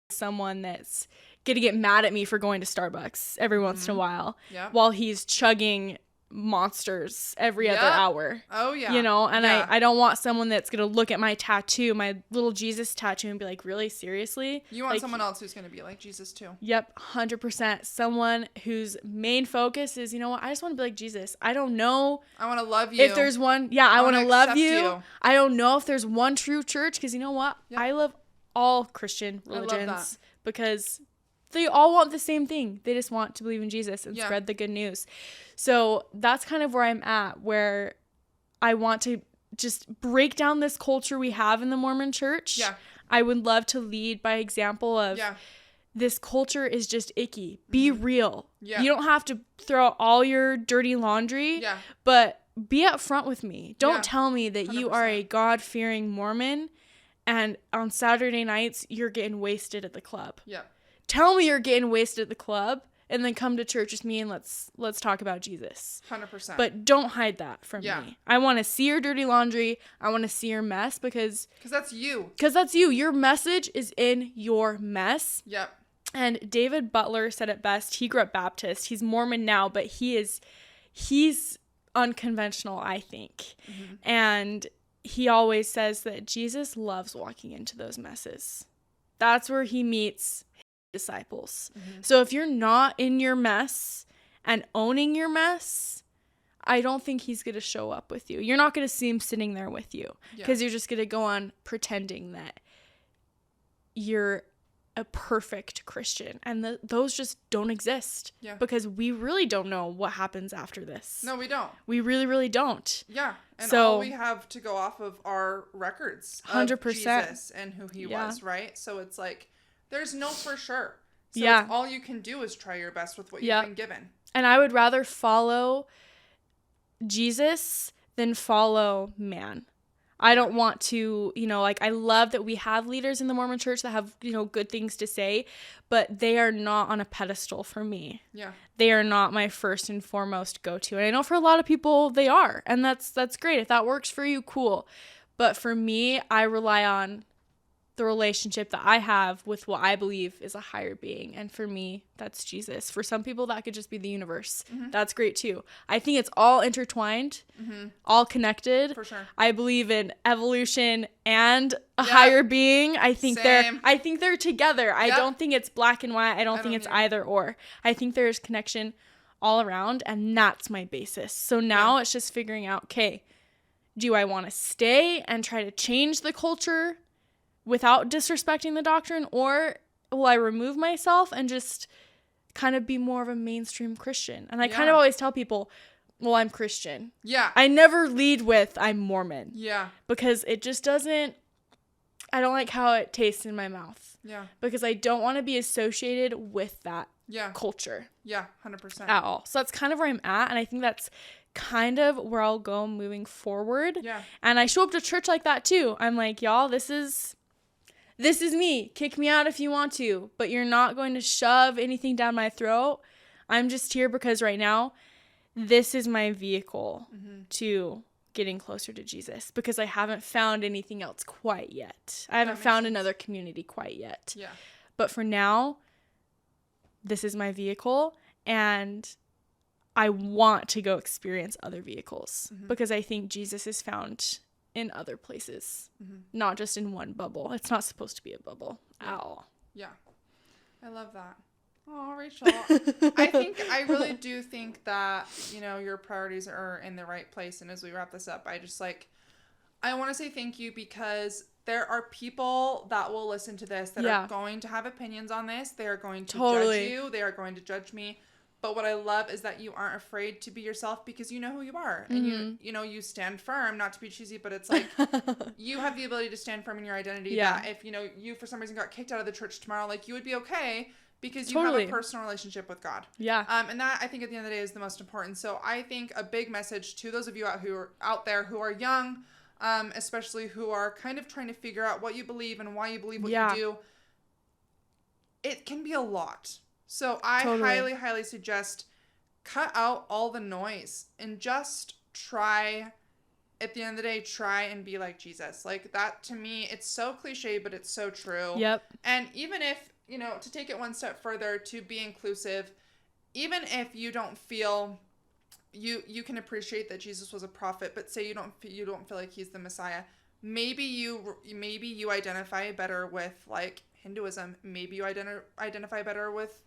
Speaker 2: of someone that's gonna get mad at me for going to Starbucks every once in a while while he's chugging Monsters every other hour.
Speaker 1: Oh yeah.
Speaker 2: You know, and I don't want someone that's gonna look at my tattoo, my little Jesus tattoo, and be like, really, seriously?
Speaker 1: You want someone else who's gonna be like Jesus too.
Speaker 2: Yep, 100%. Someone whose main focus is, you know what, I just want to be like Jesus. I don't know.
Speaker 1: I want to love you.
Speaker 2: If there's one, I want to love you. I don't know if there's one true church, because you know what? I love all Christian religions, because they all want the same thing. They just want to believe in Jesus and spread the good news. So that's kind of where I'm at, where I want to just break down this culture we have in the Mormon church. Yeah. I would love to lead by example of this culture is just icky. Be real. Yeah. You don't have to throw out all your dirty laundry, but be upfront with me. Don't tell me that 100%. You are a God-fearing Mormon and on Saturday nights you're getting wasted at the club. Yeah. Tell me you're getting wasted at the club, and then come to church with me and let's talk about Jesus.
Speaker 1: 100%.
Speaker 2: But don't hide that from me. I want to see your dirty laundry. I want to see your mess, because
Speaker 1: that's you.
Speaker 2: Because that's you. Your message is in your mess. Yep. And David Butler said it best. He grew up Baptist. He's Mormon now, but he's unconventional, I think. And he always says that Jesus loves walking into those messes. That's where he meets disciples. So if you're not in your mess and owning your mess, I don't think he's going to show up with you. You're not going to see him sitting there with you, because you're just going to go on pretending that you're a perfect Christian, and those just don't exist. Because we really don't know what happens after this.
Speaker 1: No, we don't.
Speaker 2: We really, really don't.
Speaker 1: Yeah. And so, all we have to go off of our records 100%. Of Jesus and who he was, right? So it's like, there's no for sure. So all you can do is try your best with what you've been given.
Speaker 2: And I would rather follow Jesus than follow man. I don't want to, you know, like, I love that we have leaders in the Mormon church that have, you know, good things to say, but they are not on a pedestal for me. Yeah. They are not my first and foremost go-to. And I know for a lot of people they are, and that's great. If that works for you, cool. But for me, I rely on the relationship that I have with what I believe is a higher being. And for me, that's Jesus. For some people, that could just be the universe. That's great too. I think it's all intertwined, all connected. For sure. I believe in evolution and a higher being. I think they're together. I don't think it's black and white. I don't think it's either or. I think there's connection all around, and that's my basis. So now it's just figuring out, okay, do I want to stay and try to change the culture without disrespecting the doctrine, or will I remove myself and just kind of be more of a mainstream Christian? And I kind of always tell people, well, I'm Christian. Yeah. I never lead with I'm Mormon. Yeah. Because it just doesn't, I don't like how it tastes in my mouth. Yeah. Because I don't want to be associated with that culture.
Speaker 1: Yeah, 100%.
Speaker 2: At all. So that's kind of where I'm at, and I think that's kind of where I'll go moving forward. Yeah. And I show up to church like that too. I'm like, y'all, this is me. Kick me out if you want to, but you're not going to shove anything down my throat. I'm just here because right now, this is my vehicle to getting closer to Jesus because I haven't found anything else quite yet. I haven't found another community quite yet.
Speaker 1: Yeah.
Speaker 2: But for now, this is my vehicle, and I want to go experience other vehicles because I think Jesus is found in other places, not just in one bubble. It's not supposed to be a bubble at all.
Speaker 1: Yeah. I love that. Oh, Rachel. I really do think that, you know, your priorities are in the right place. And as we wrap this up, I want to say thank you because there are people that will listen to this that are going to have opinions on this. They are going to judge you. They are going to judge me. But what I love is that you aren't afraid to be yourself because you know who you are. And you know, you stand firm, not to be cheesy, but it's like you have the ability to stand firm in your identity. Yeah. That if, you know, you for some reason got kicked out of the church tomorrow, like you would be okay because you have a personal relationship with God.
Speaker 2: Yeah.
Speaker 1: And that I think at the end of the day is the most important. So I think a big message to those of you out there who are young, especially who are kind of trying to figure out what you believe and why you believe what you do. It can be a lot. So I highly, highly suggest cut out all the noise and just try, at the end of the day, try and be like Jesus. Like that to me, it's so cliche, but it's so true.
Speaker 2: Yep.
Speaker 1: And even if, you know, to take it one step further, to be inclusive, even if you don't feel, you can appreciate that Jesus was a prophet, but say you don't feel like he's the Messiah. Maybe you identify better with like Hinduism. Maybe you identify better with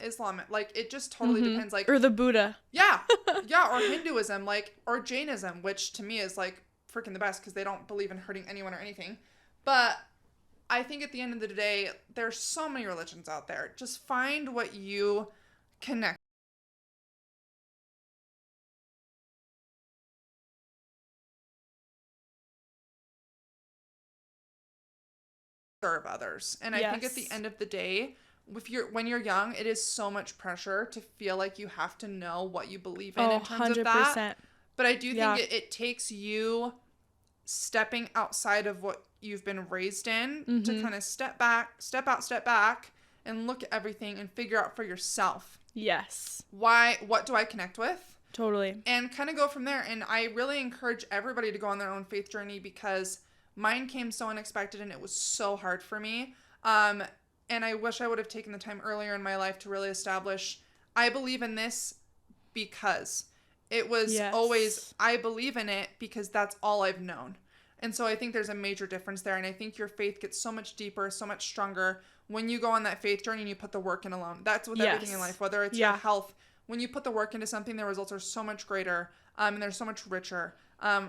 Speaker 1: Islam. Like it just totally depends. Like,
Speaker 2: or the Buddha.
Speaker 1: Yeah. Or Hinduism, like, or Jainism, which to me is like freaking the best because they don't believe in hurting anyone or anything. But I think at the end of the day, there's so many religions out there. Just find what you connect. Serve others. And I think at the end of the day, when you're young, it is so much pressure to feel like you have to know what you believe in terms 100%. Of that. But I do think it takes you stepping outside of what you've been raised in to kind of step back and look at everything and figure out for yourself.
Speaker 2: Yes.
Speaker 1: What do I connect with?
Speaker 2: Totally.
Speaker 1: And kind of go from there. And I really encourage everybody to go on their own faith journey because mine came so unexpected and it was so hard for me. And I wish I would have taken the time earlier in my life to really establish, I believe in this because it was always, I believe in it because that's all I've known. And so I think there's a major difference there. And I think your faith gets so much deeper, so much stronger when you go on that faith journey and you put the work in alone. That's with everything in life, whether it's your health. When you put the work into something, the results are so much greater and they're so much richer.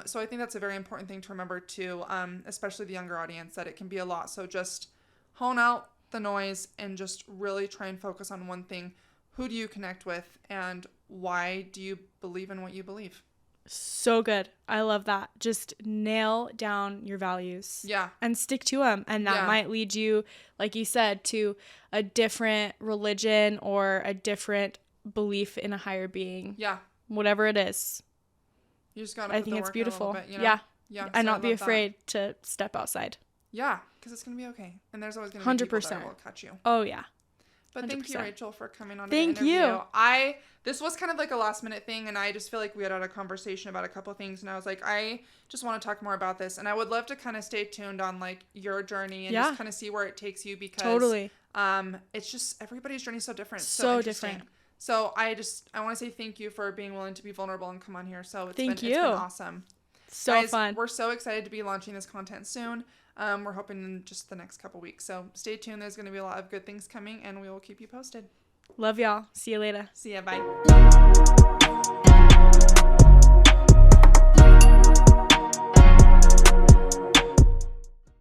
Speaker 1: So I think that's a very important thing to remember too, especially the younger audience, that it can be a lot. So just hone out the noise and just really try and focus on one thing. Who do you connect with and why do you believe in what you believe?
Speaker 2: So good. I love that. Just nail down your values.
Speaker 1: Yeah.
Speaker 2: And stick to them. And that might lead you, like you said, to a different religion or a different belief in a higher being.
Speaker 1: Yeah.
Speaker 2: Whatever it is.
Speaker 1: You just gotta.
Speaker 2: I think it's beautiful.
Speaker 1: Bit, you know?
Speaker 2: Yeah.
Speaker 1: Yeah.
Speaker 2: And not be afraid to step outside.
Speaker 1: Yeah, because it's gonna be okay, and there's always gonna be people that will catch you.
Speaker 2: Oh yeah.
Speaker 1: But 100%. Thank you, Rachel, for coming on.
Speaker 2: Thank you.
Speaker 1: This was kind of like a last minute thing, and I just feel like we had a conversation about a couple things, and I was like, I just want to talk more about this, and I would love to kind of stay tuned on like your journey and just kind of see where it takes you because it's just everybody's journey is so different, so different. So I want to say thank you for being willing to be vulnerable and come on here. So it's been awesome.
Speaker 2: So
Speaker 1: guys,
Speaker 2: fun.
Speaker 1: We're so excited to be launching this content soon. We're hoping in just the next couple weeks. So stay tuned. There's going to be a lot of good things coming, and we will keep you posted.
Speaker 2: Love y'all. See you later.
Speaker 1: See ya. Bye.